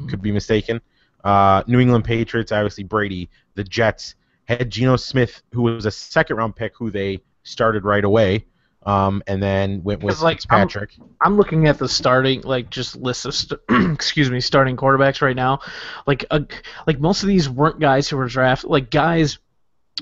Could be mistaken. New England Patriots, obviously Brady. The Jets had Geno Smith, who was a 2nd-round pick, who they started right away, and then went with Fitzpatrick. I'm looking at the starting, just list of starting quarterbacks right now. Like most of these weren't guys who were drafted. Like, guys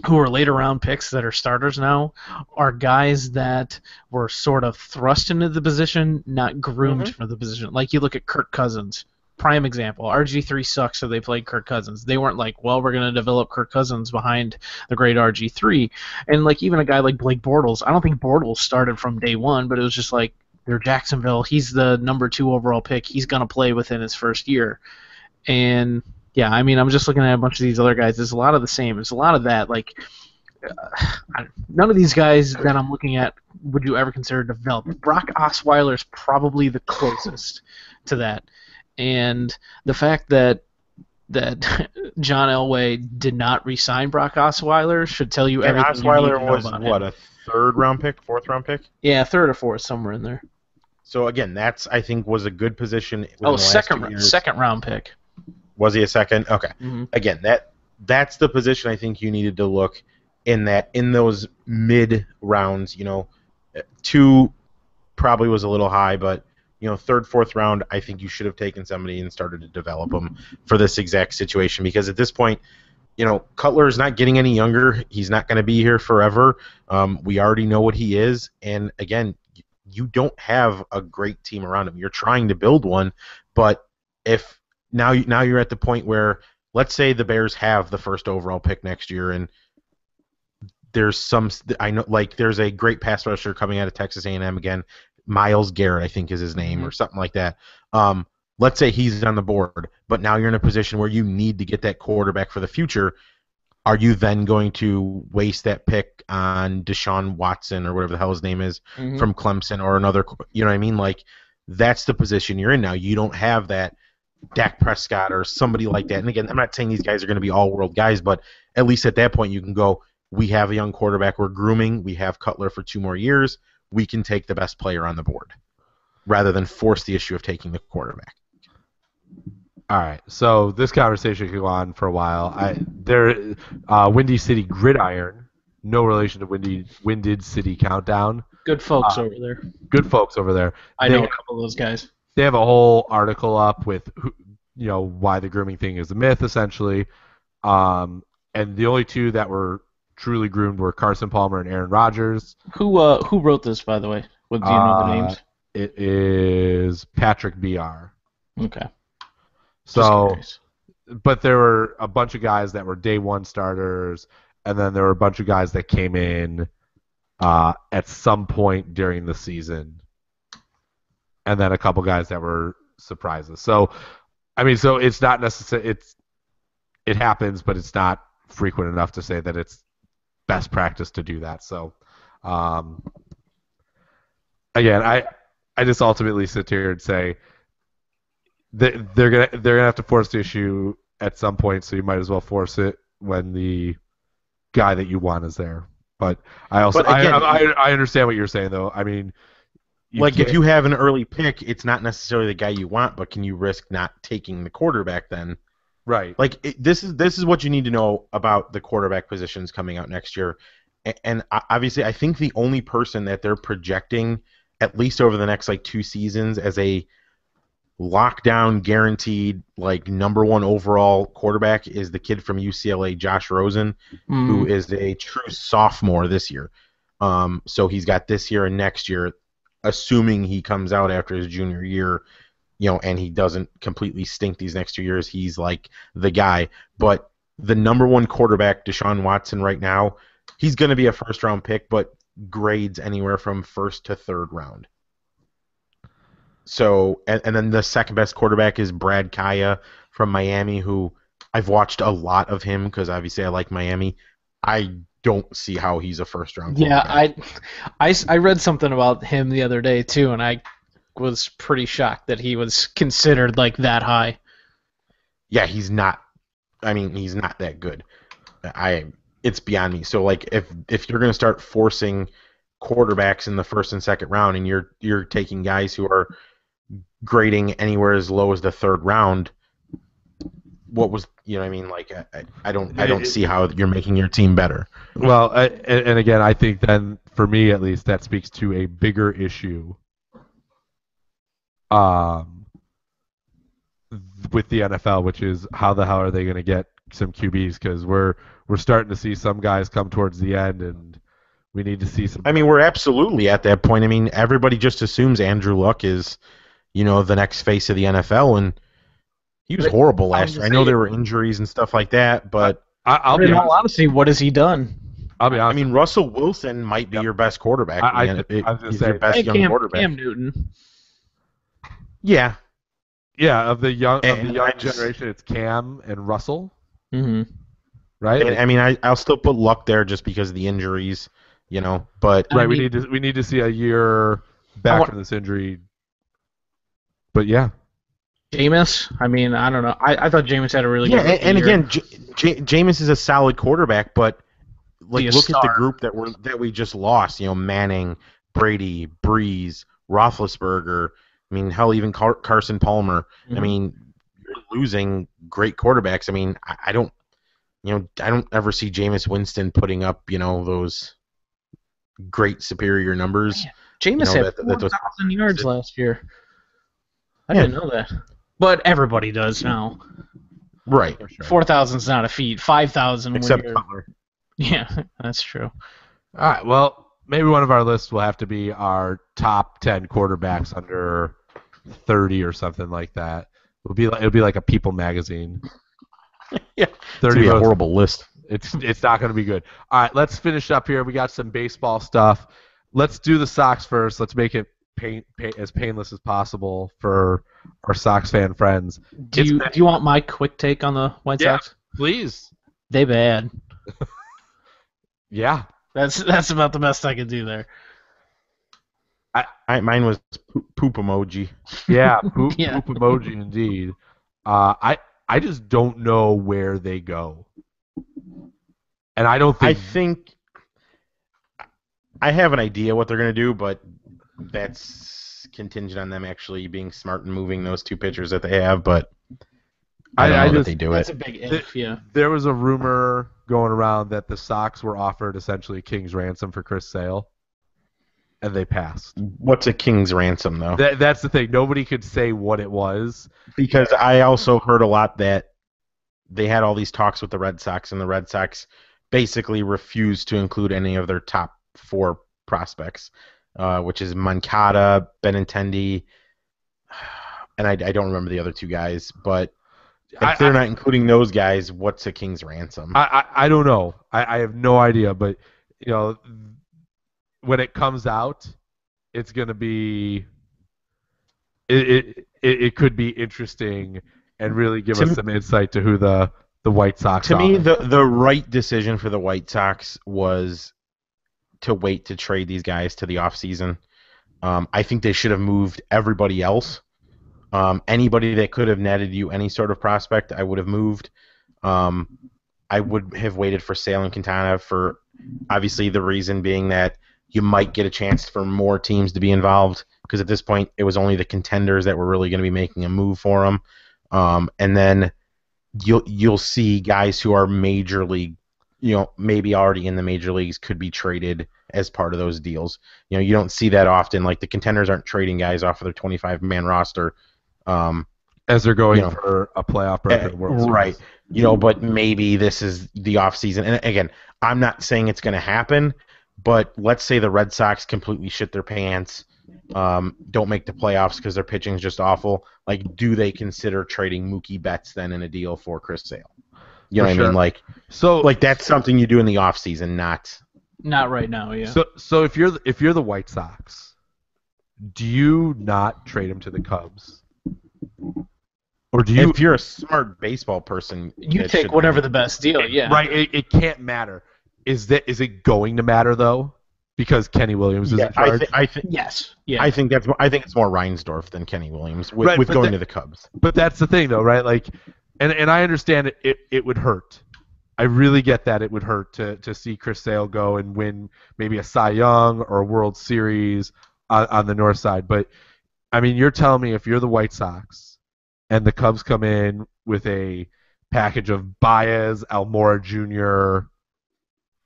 who are later round picks that are starters now are guys that were sort of thrust into the position, not groomed for the position. Like, you look at Kirk Cousins. Prime example. RG3 sucks, so they played Kirk Cousins. They weren't like, well, we're going to develop Kirk Cousins behind the great RG3. And even a guy like Blake Bortles, I don't think Bortles started from day one, but it was just like, they're Jacksonville. He's the number 2 overall pick. He's going to play within his first year. And yeah, I mean, I'm just looking at a bunch of these other guys. There's a lot of the same. There's a lot of that. None of these guys that I'm looking at would you ever consider developed. Brock Osweiler is probably the closest to that. And the fact that John Elway did not re-sign Brock Osweiler should tell you everything Osweiler you need to know was, about what, him. a 3rd-round pick, 4th-round pick? Yeah, 3rd or 4th, somewhere in there. So again, that's, I think, was a good position. Second round pick. Was he a 2nd? Okay. Mm-hmm. Again, that's the position I think you needed to look in those mid rounds. 2 probably was a little high, but 3rd, 4th round, I think you should have taken somebody and started to develop them for this exact situation, because at this point, Cutler is not getting any younger. He's not going to be here forever. We already know what he is, and again, you don't have a great team around him. You're trying to build one, but if now you're at the point where, let's say the Bears have the 1st overall pick next year, and there's there's a great pass rusher coming out of Texas A&M again. Myles Garrett, I think, is his name, or something like that. Let's say he's on the board, but now you're in a position where you need to get that quarterback for the future. Are you then going to waste that pick on Deshaun Watson or whatever the hell his name is from Clemson, or another? You know what I mean? Like, that's the position you're in now. You don't have that Dak Prescott or somebody like that. And again, I'm not saying these guys are going to be all-world guys, but at least at that point you can go, we have a young quarterback we're grooming. We have Cutler for 2 more years. We can take the best player on the board. rather than force the issue of taking the quarterback. All right, so this conversation could go on for a while. Windy City Gridiron, no relation to Winded City Countdown. Good folks over there. Good folks over there. I know a couple of those guys. They have a whole article up with why the grooming thing is a myth, essentially. And the only two that were truly groomed were Carson Palmer and Aaron Rodgers. Who wrote this, by the way? Do you know the names? It is Patrick BR. Okay. So, but there were a bunch of guys that were day one starters, and then there were a bunch of guys that came in at some point during the season, and then a couple guys that were surprises. So, I mean, so it's not necessary. It happens, but it's not frequent enough to say that it's best practice to do that. So, again, I just ultimately sit here and say they're gonna have to force the issue at some point, so you might as well force it when the guy that you want is there. But I understand what you're saying, though. I mean, if you have an early pick, it's not necessarily the guy you want, but can you risk not taking the quarterback then? Right. This is what you need to know about the quarterback positions coming out next year. And obviously, I think the only person that they're projecting, at least over the next 2 seasons, as a lockdown guaranteed number one overall quarterback is the kid from UCLA, Josh Rosen, who is a true sophomore this year. So he's got this year and next year, assuming he comes out after his junior year, and he doesn't completely stink these next 2 years, he's the guy. But the number one quarterback, Deshaun Watson, right now, he's going to be a first round pick, but grades anywhere from first to third round. So, and then the second best quarterback is Brad Kaya from Miami, who I've watched a lot of him because obviously I like Miami. I don't see how he's a first round quarterback. Yeah, I read something about him the other day too, and I was pretty shocked that he was considered that high. Yeah, he's not. I mean, he's not that good. It's beyond me. So if you're going to start forcing quarterbacks in the first and second round, and you're taking guys who are grading anywhere as low as the third round, what was I mean? I don't see how you're making your team better. Well, and again, I think then for me at least that speaks to a bigger issue with the NFL, which is how the hell are they going to get some QBs? Because we're starting to see some guys come towards the end, and we need to see some. I mean, we're absolutely at that point. I mean, everybody just assumes Andrew Luck is, the next face of the NFL, and he was horrible last year. I know there were injuries and stuff like that, but I'll be honest. Honestly, what has he done? I'll be honest. I mean, Russell Wilson might be your best quarterback. I was going to say your best young quarterback. Cam Newton. Yeah. Yeah, of the young generation, it's Cam and Russell. Mm-hmm. Right. And, I mean, I'll still put Luck there just because of the injuries, But right, we need to see a year back from this injury. But yeah. Jameis, I mean, I don't know. I thought Jameis had a really good year. And again, Jameis is a solid quarterback, but look at the group that we just lost. Manning, Brady, Breeze, Roethlisberger. I mean, hell, even Carson Palmer. Mm-hmm. I mean, you're losing great quarterbacks. I mean, I don't ever see Jameis Winston putting up those great superior numbers. Man, Jameis had 4,000 yards last year. I didn't know that. But everybody does now. Right. 4,000 is not a feat. 5,000 except Cutler. Yeah, that's true. All right. Well, maybe one of our lists will have to be our top 10 quarterbacks under 30 or something like that. It'll be like a People magazine. Yeah. 30 a horrible list. It's not going to be good. All right, let's finish up here. We got some baseball stuff. Let's do the Sox first. Let's make it as painless as possible for our Sox fan friends. Do you want my quick take on the White Sox? Please. They bad. Yeah. That's about the best I could do there. Mine was poop emoji. Yeah, poop emoji indeed. I just don't know where they go. And I don't think I have an idea what they're going to do, but that's contingent on them actually being smart and moving those 2 pitchers that they have, but I don't know that they do That's it. a big if, yeah. There was a rumor going around that the Sox were offered essentially a king's ransom for Chris Sale, and they passed. What's a king's ransom, though? That's the thing. Nobody could say what it was. Because I also heard a lot that they had all these talks with the Red Sox, and the Red Sox basically refused to include any of their top 4 prospects, which is Moncada, Benintendi, and I don't remember the other 2 guys. But if they're not including those guys, what's a king's ransom? I don't know. I have no idea. But when it comes out, it's going to be it could be interesting and really give us some insight to who the White Sox are. To me, the right decision for the White Sox was to wait to trade these guys to the offseason. I think they should have moved everybody else. Anybody that could have netted you any sort of prospect, I would have moved. I would have waited for Sale and Quintana for obviously the reason being that you might get a chance for more teams to be involved, because at this point it was only the contenders that were really going to be making a move for them. And then you'll see guys who are major league, maybe already in the major leagues, could be traded as part of those deals. You don't see that often. Like the contenders aren't trading guys off of their 25-man roster as they're going for a playoff berth in the World Series. Right. But maybe this is the offseason. And again, I'm not saying it's going to happen, but let's say the Red Sox completely shit their pants, don't make the playoffs because their pitching is just awful. Like, do they consider trading Mookie Betts then in a deal for Chris Sale? You know what I mean? Like that's something you do in the offseason, not right now. Yeah. So if you're the White Sox, do you not trade him to the Cubs? Or do you? If you're a smart baseball person, you take whatever the best deal. Yeah. Right. It can't matter. Is it going to matter though? Because Kenny Williams is in charge. I think yes. Yeah. I think it's more Reinsdorf than Kenny Williams with going to the Cubs. But that's the thing though, right? Like, and I understand it would hurt. I really get that it would hurt to see Chris Sale go and win maybe a Cy Young or a World Series on the north side. But I mean, you're telling me if you're the White Sox and the Cubs come in with a package of Baez, Almora Jr.,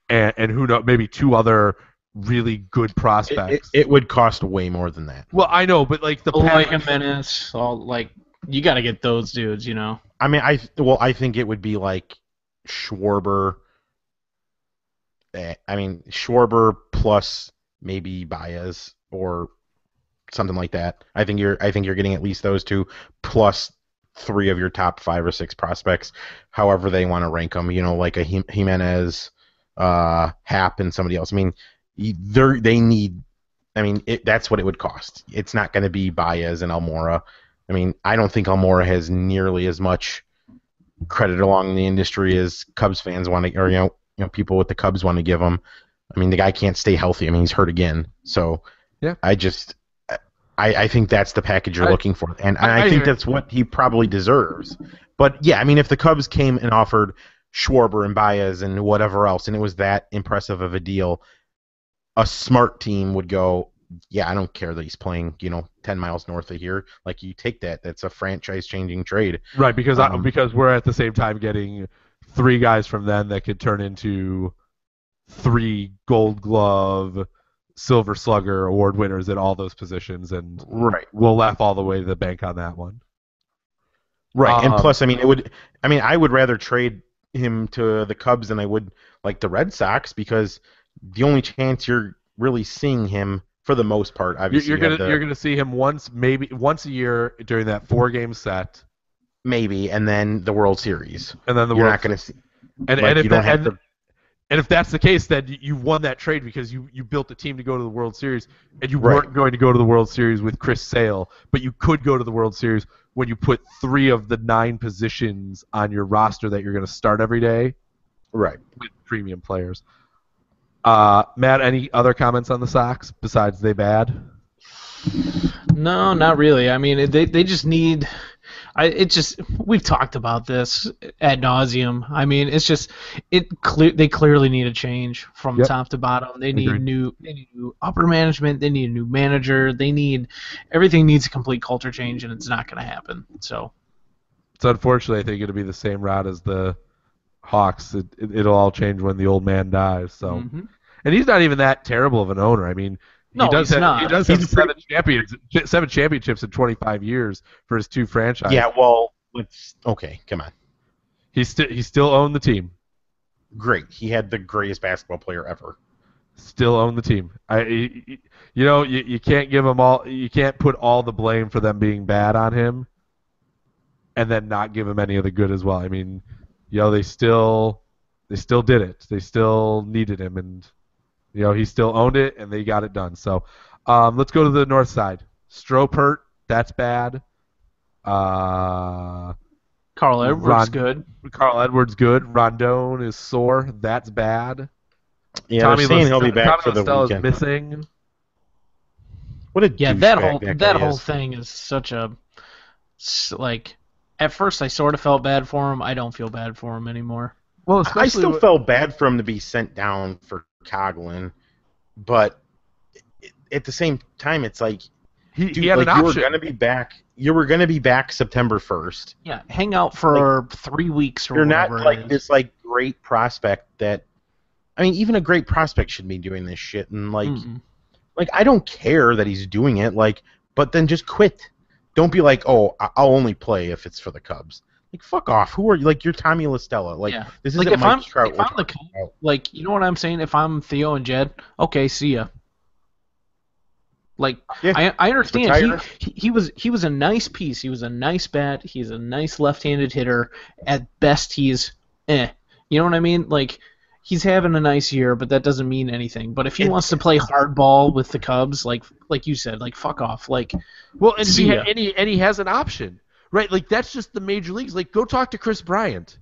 and who knows, maybe 2 other really good prospects. It would cost way more than that. Well, I know, but like Jimenez, you got to get those dudes, I mean, I think it would be like Schwarber. Schwarber plus maybe Baez or something like that. I think you're getting at least those 2 plus 3 of your top 5 or 6 prospects, however they want to rank them. Like a Jimenez, Happ, and somebody else. I mean, they need. I mean, that's what it would cost. It's not going to be Baez and Almora. I mean, I don't think Almora has nearly as much credit along the industry as Cubs fans want to, or people with the Cubs want to give him. I mean, the guy can't stay healthy. I mean, he's hurt again. So yeah, I think that's the package you're looking for, and I think that's what he probably deserves. But yeah, I mean, if the Cubs came and offered Schwarber and Baez and whatever else, and it was that impressive of a deal, a smart team would go, yeah, I don't care that he's playing, 10 miles north of here. Like, you take that. That's a franchise-changing trade. Right, because we're at the same time getting 3 guys from them that could turn into 3 Gold Glove, Silver Slugger award winners at all those positions, and we'll laugh all the way to the bank on that one. Right, and plus, I would rather trade him to the Cubs than I would like the Red Sox, because the only chance you're really seeing him, for the most part, obviously you're gonna see him once a year during that 4-game set, maybe, and then the World Series, and then you're not gonna see. And if that's the case, then you won that trade because you built a team to go to the World Series, and you weren't going to go to the World Series with Chris Sale, but you could go to the World Series when you put 3 of the 9 positions on your roster that you're going to start every day, right, with premium players. Matt, any other comments on the Sox besides they bad? No, not really. I mean, they just need. we've talked about this ad nauseum. I mean, it's just they clearly need a change from Yep. top to bottom. They need Agreed. new upper management. They need a new manager. Everything needs a complete culture change, and it's not going to happen. So It's unfortunately, I think it'll be the same route as the Hawks. It'll all change when the old man dies. So, and he's not even that terrible of an owner. I mean, No, he's not. He does He's have seven championships in 25 years for his two franchises. Yeah, well, okay, come on. He still owned the team. Great. He had the greatest basketball player ever. Still own the team. You can't give him all. You can't put all the blame for them being bad on him, and then not give him any of the good as well. I mean, they still did it. They still needed him, and he still owned it, and they got it done. So, let's go to the north side. Strope hurt. That's bad. Carl Edwards good. Carl Edwards good. Rondon is sore. That's bad. Yeah, Tommy they're saying he'll be back for the Listella's weekend. missing. What a that whole thing is such a like. At first, I sort of felt bad for him. I don't feel bad for him anymore. Well, I still felt bad for him to be sent down for Coughlin, but at the same time, it's like he had an option. You were going to be back. You were going to be back September 1st. Yeah, hang out for 3 weeks or You're whatever. not like this great prospect that. I mean, even a great prospect should be doing this shit, and I don't care that he's doing it. But then just quit. Don't be like, oh, I'll only play if it's for the Cubs. Fuck off. Who are you? You're Tommy LaStella. This isn't Mike Trout. If I'm the Cubs, you know what I'm saying? If I'm Theo and Jed, okay, see ya. I understand he was a nice piece. He was a nice bat. He's a nice left-handed hitter. At best, he's You know what I mean? He's having a nice year, but that doesn't mean anything. But if he wants to play hardball with the Cubs, like you said, fuck off. And he has an option, right? That's just the major leagues. Go talk to Chris Bryant.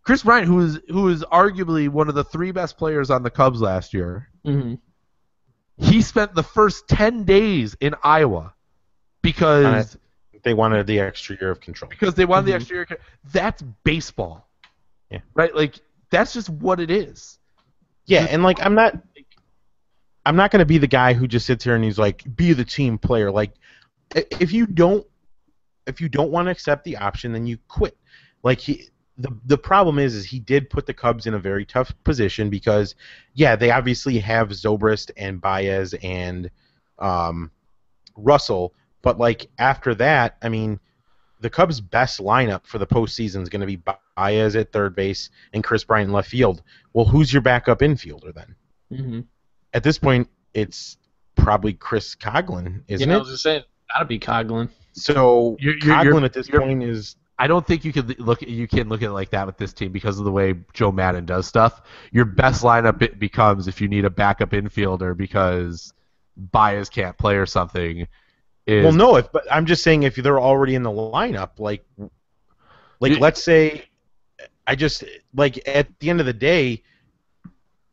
Chris Bryant, who is arguably one of the 3 best players on the Cubs last year. Mm-hmm. He spent the first 10 days in Iowa because they wanted the extra year of control. Because they wanted the extra year. That's baseball. Yeah. Right? That's just what it is. Yeah, and I'm not going to be the guy who just sits here and he's like, be the team player. If you don't want to accept the option, then you quit. The problem is he did put the Cubs in a very tough position because they obviously have Zobrist and Baez and Russell, but after that, I mean, the Cubs' best lineup for the postseason is going to be Baez at third base and Chris Bryant in left field. Well, who's your backup infielder then? Mm-hmm. At this point, it's probably Chris Coughlin, isn't it? I was just saying, gotta be Coughlin. So Coughlin at this point is. I don't think you can look at it like that with this team because of the way Joe Madden does stuff. Your best lineup becomes if you need a backup infielder because Baez can't play or something. Well, no, but I'm just saying if they're already in the lineup, let's say, at the end of the day,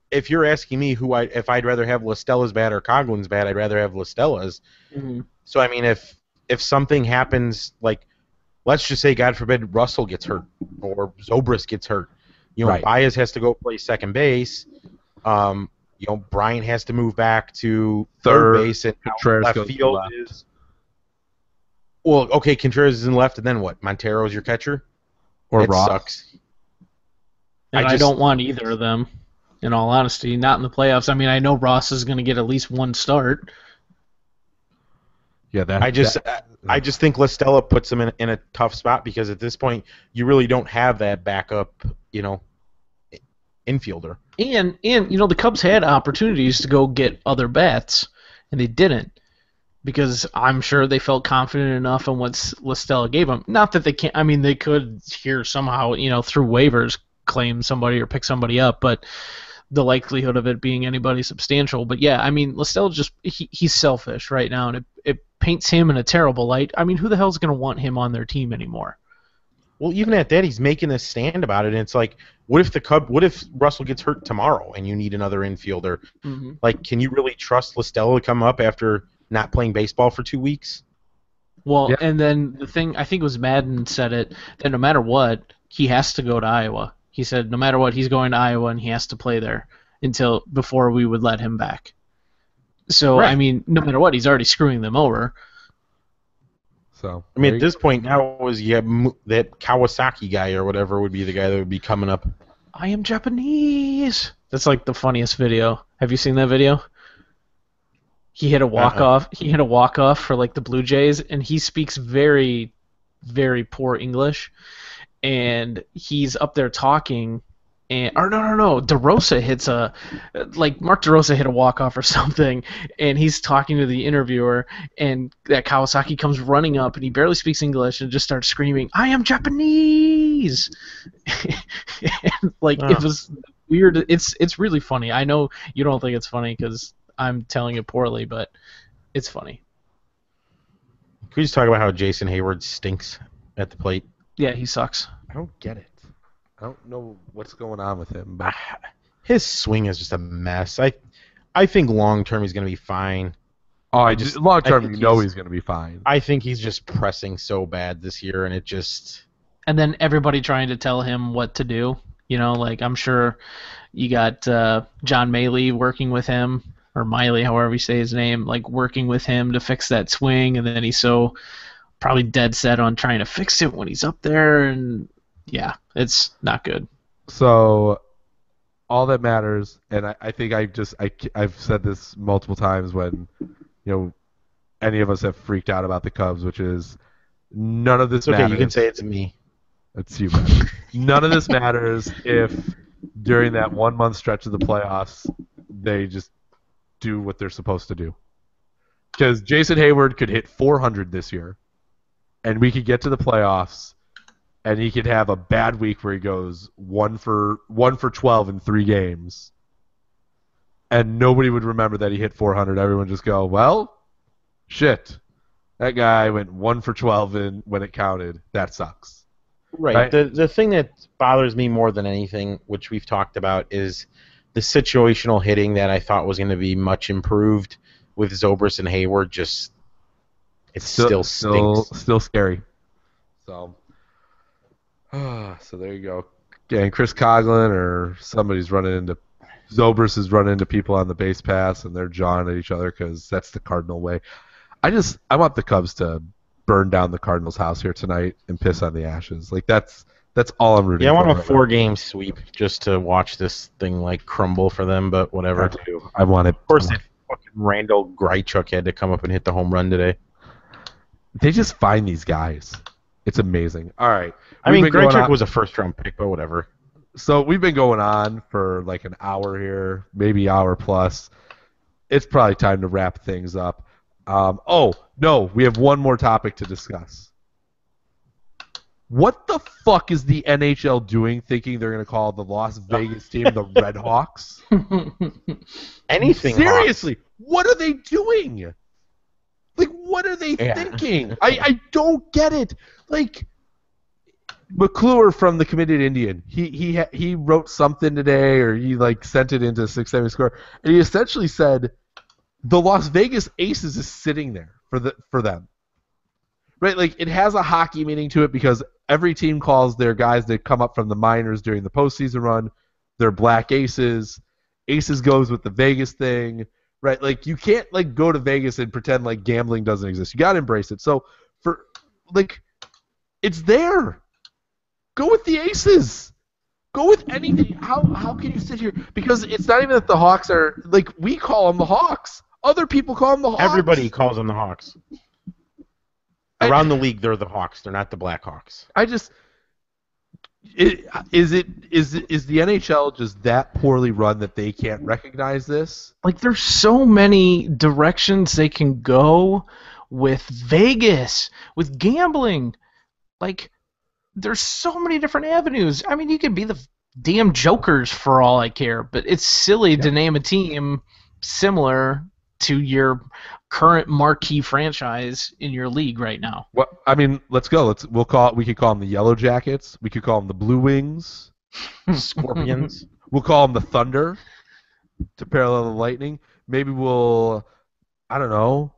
if you're asking me if I'd rather have LaStella's bat or Coughlin's bat, I'd rather have LaStella's. Mm-hmm. So I mean, if something happens, let's just say, God forbid, Russell gets hurt or Zobrist gets hurt, right. Baez has to go play second base. Bryant has to move back to third base, and Contreras left field is. Well, okay, Contreras is in left, and then what? Montero's your catcher? Or it Ross. Sucks. And I don't want either of them, in all honesty. Not in the playoffs. I mean, I know Ross is going to get at least one start. Yeah, I just think LaStella puts him in a tough spot because at this point you really don't have that backup, infielder. And the Cubs had opportunities to go get other bats, and they didn't. Because I'm sure they felt confident enough in what LaStella gave them. Not that they can't. I mean, they could here somehow, through waivers, claim somebody or pick somebody up, but the likelihood of it being anybody substantial. But yeah, I mean, LaStella he's selfish right now, and it paints him in a terrible light. I mean, who the hell's going to want him on their team anymore? Well, even at that, he's making a stand about it, and it's like, what if Russell gets hurt tomorrow and you need another infielder? Mm-hmm. Can you really trust LaStella to come up after not playing baseball for 2 weeks? Well, Yeah. and then the thing, I think it was Madden said it, that no matter what, he has to go to Iowa. He said no matter what, he's going to Iowa and he has to play there before we would let him back. So, I Right. mean, no matter what, he's already screwing them over. So I mean, at this point now, that Kawasaki guy or whatever would be the guy that would be coming up. I am Japanese. That's like the funniest video. Have you seen that video? He hit a walk off. He hit a walk off for like the Blue Jays, and he speaks very, very poor English. And he's up there talking, or no. DeRosa hits Mark DeRosa hit a walk off or something, and he's talking to the interviewer, and that Kawasaki comes running up, and he barely speaks English, and just starts screaming, "I am Japanese!" And, it was weird. It's really funny. I know you don't think it's funny because I'm telling it poorly, but it's funny. Can we just talk about how Jason Hayward stinks at the plate? Yeah, he sucks. I don't get it. I don't know what's going on with him, but His swing is just a mess. I think long term he's going to be fine. long term, think he's going to be fine. I think he's just pressing so bad this year, and it just. And then everybody trying to tell him what to do. You know, like I'm sure you got John Maley working with him, or Miley, however you say his name, like working with him to fix that swing, and then he's so probably dead set on trying to fix it when he's up there, and yeah, it's not good. So all that matters, and I think I've said this multiple times when any of us have freaked out about the Cubs, which is none of this matters. You can say it to me. It's you, man. None of this matters if during that 1 month stretch of the playoffs they just do what they're supposed to do. Because Jason Hayward could hit 400 this year, and we could get to the playoffs, and he could have a bad week where he goes 1 for 12 in 3 games, and nobody would remember that he hit 400. Everyone would just go, well, shit, that guy went 1 for 12 when it counted. That sucks. Right. The thing that bothers me more than anything, which we've talked about, is the situational hitting that I thought was going to be much improved with Zobrist and Hayward. Just it still stinks. Still scary. So there you go. And Chris Coughlin or somebody's Zobrist is running into people on the base pass, and they're jawing at each other because that's the Cardinal way. I want the Cubs to burn down the Cardinals' house here tonight and piss on the ashes. Like that's all I'm rooting for. Yeah, I want a 4-game sweep just to watch this thing crumble for them, but whatever. I want it. Of course, fucking Randall Grichuk had to come up and hit the home run today. They just find these guys. It's amazing. All right. I mean, Grichuk was a first-round pick, but whatever. So we've been going on for like an hour here, maybe hour plus. It's probably time to wrap things up. No, we have one more topic to discuss. What the fuck is the NHL doing thinking they're going to call the Las Vegas team the Red Hawks? Anything. Seriously, what are they doing? Like, what are they thinking? I don't get it. Like, McClure from the Committed Indian, he wrote something today, or he sent it into 670 Score, and he essentially said the Las Vegas Aces is sitting there for them. Right? Like, it has a hockey meaning to it because every team calls their guys that come up from the minors during the postseason run their Black Aces. Aces goes with the Vegas thing, right? Like, you can't go to Vegas and pretend like gambling doesn't exist. You got to embrace it. So it's there. Go with the Aces. Go with anything. How can you sit here? Because it's not even that the Hawks are we call them the Hawks. Other people call them the Hawks. Everybody calls them the Hawks. Around the league, they're the Hawks. They're not the Blackhawks. Is the NHL just that poorly run that they can't recognize this? There's so many directions they can go with Vegas, with gambling. There's so many different avenues. I mean, you could be the damn Jokers for all I care, but it's silly to name a team similar to your current marquee franchise in your league right now. Well, I mean, let's go. We could call them the Yellow Jackets. We could call them the Blue Wings. Scorpions. We'll call them the Thunder to parallel the Lightning. Maybe I don't know.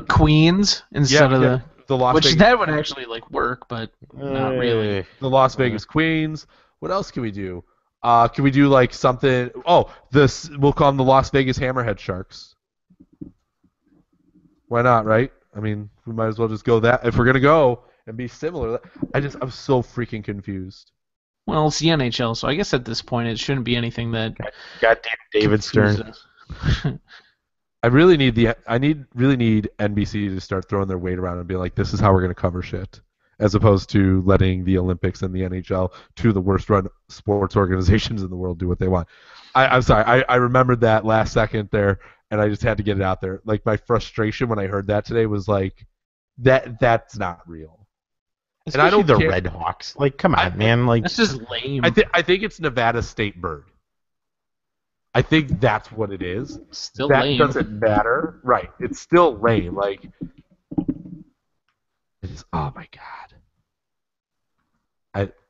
Queens instead of the the Las Which Vegas, that would actually work, but not really. the Las Vegas Queens. What else can we do? Can we do something? Oh, this we'll call them the Las Vegas Hammerhead Sharks. Why not, right? I mean, we might as well just go that if we're gonna go and be similar. I'm so freaking confused. Well, it's the NHL, so I guess at this point it shouldn't be anything that Goddamn David Stern. confuses I really need NBC to start throwing their weight around and be like, this is how we're gonna cover shit, as opposed to letting the Olympics and the NHL, two of the worst run sports organizations in the world, do what they want. I'm sorry, I remembered that last second there, and I just had to get it out there. My frustration when I heard that today was that's not real. Especially and I don't the care. Red Hawks. Come on, man. That's just lame. I think it's Nevada State Bird. I think that's what it is. Still that lame. doesn't matter, right? It's still lame. It is. Oh my god.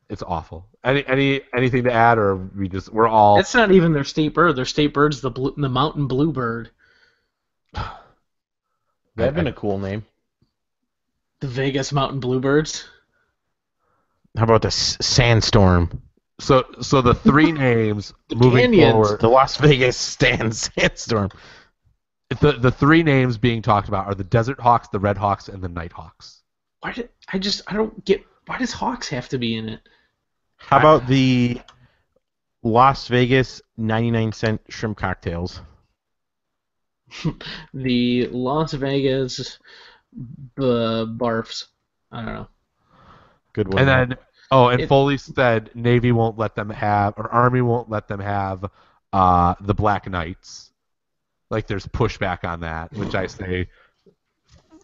It's awful. Anything to add, or we're all. That's not even their state bird. Their state bird's the mountain bluebird. That'd been a cool name. The Vegas mountain bluebirds. How about the Sandstorm? So the three names The moving Canyons. forward. The Las Vegas Sandstorm. The three names being talked about are the Desert Hawks, the Red Hawks, and the Night Hawks. I don't get why does Hawks have to be in it? How about the Las Vegas 99-cent shrimp cocktails? The Las Vegas barfs. I don't know. Good one. And then Foley said Navy won't let them have, or Army won't let them have, the Black Knights. There's pushback on that, which I say,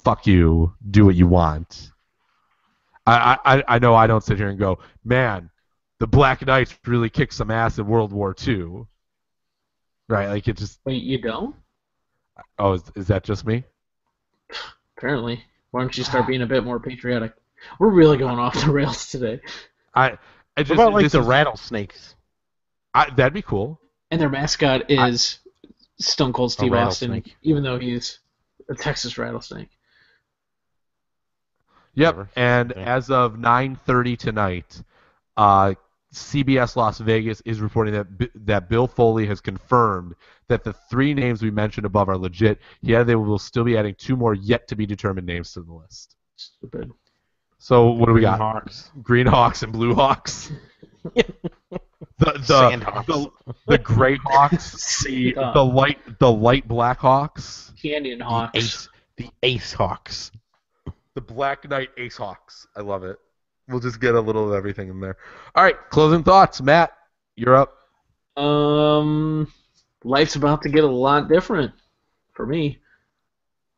fuck you, do what you want. I know I don't sit here and go, man, the Black Knights really kicked some ass in World War II. Right? It just. Wait, you don't? Oh, is that just me? Apparently. Why don't you start being a bit more patriotic? We're really going off the rails today. What about the rattlesnakes? That'd be cool. And their mascot is Stone Cold Steve Austin, rattlesnake. even though he's a Texas rattlesnake. Yep. Whatever. And Yeah. as of 9:30 tonight, CBS Las Vegas is reporting that Bill Foley has confirmed that the three names we mentioned above are legit. Yeah, they will still be adding two more yet to be determined names to the list. Stupid. So what do we got? Hawks. Green Hawks and Blue Hawks. Sandhawks. The Gray Hawks. the light Black Hawks. Canyon Hawks. The Ace Hawks. The Black Knight Ace Hawks. I love it. We'll just get a little of everything in there. All right, closing thoughts. Matt, you're up. Life's about to get a lot different for me.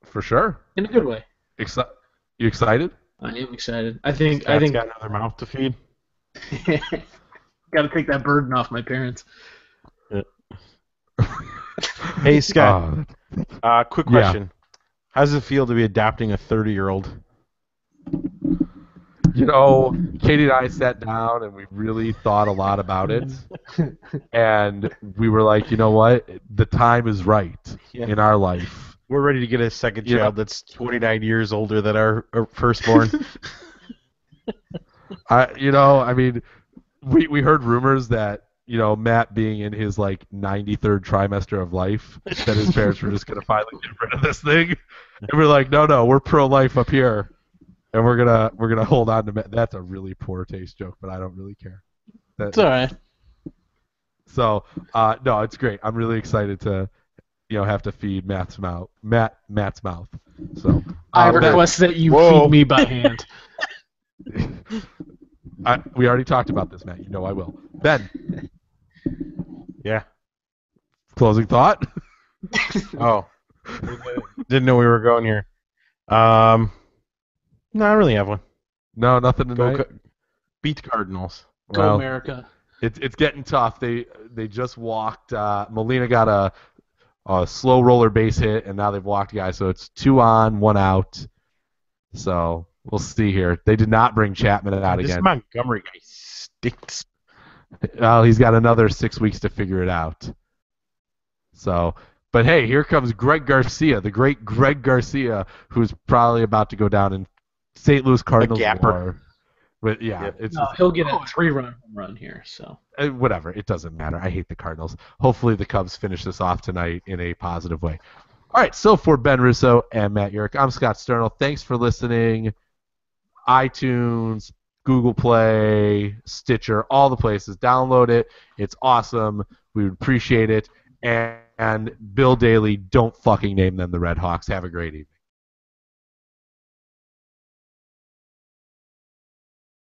For sure. In a good way. You excited? I am excited. I think Scott's got another mouth to feed. got to take that burden off my parents. Hey, Scott. Quick Yeah. question. How does it feel to be adopting a 30-year-old? Katie and I sat down and we really thought a lot about it. And we were like, you know what? The time is right in our life. We're ready to get a second Yeah. child that's 29 years older than our firstborn. We heard rumors that, Matt being in his 93rd trimester of life, that his parents were just going to finally get rid of this thing. And we're like, no, we're pro-life up here. And we're gonna hold on to Matt. That's a really poor taste joke, but I don't really care. It's all right. So, no, it's great. I'm really excited to, have to feed Matt's mouth. Matt's mouth. So I request that you Whoa. feed me by hand. we already talked about this, Matt. You know I will. Ben, Yeah. closing thought. Oh. Didn't know we were going here. No, I don't really have one. No, nothing tonight. Beat the Cardinals. Go Well, America. It's getting tough. They just walked. Molina got a slow roller base hit, and now they've walked guys. So it's 2 on, 1 out. So we'll see here. They did not bring Chapman out This again. Montgomery guy stinks. Well, he's got another 6 weeks to figure it out. So, but hey, here comes Greg Garcia, the great Greg Garcia, who's probably about to go down in St. Louis Cardinals gapper. war. But yeah, Yep. it's No, just, he'll get a 3-run home run here. So whatever. It doesn't matter. I hate the Cardinals. Hopefully the Cubs finish this off tonight in a positive way. All right, so for Ben Russo and Matt Urich, I'm Scott Sternal. Thanks for listening. iTunes, Google Play, Stitcher, all the places. Download it. It's awesome. We would appreciate it. And Bill Daly, don't fucking name them the Red Hawks. Have a great evening.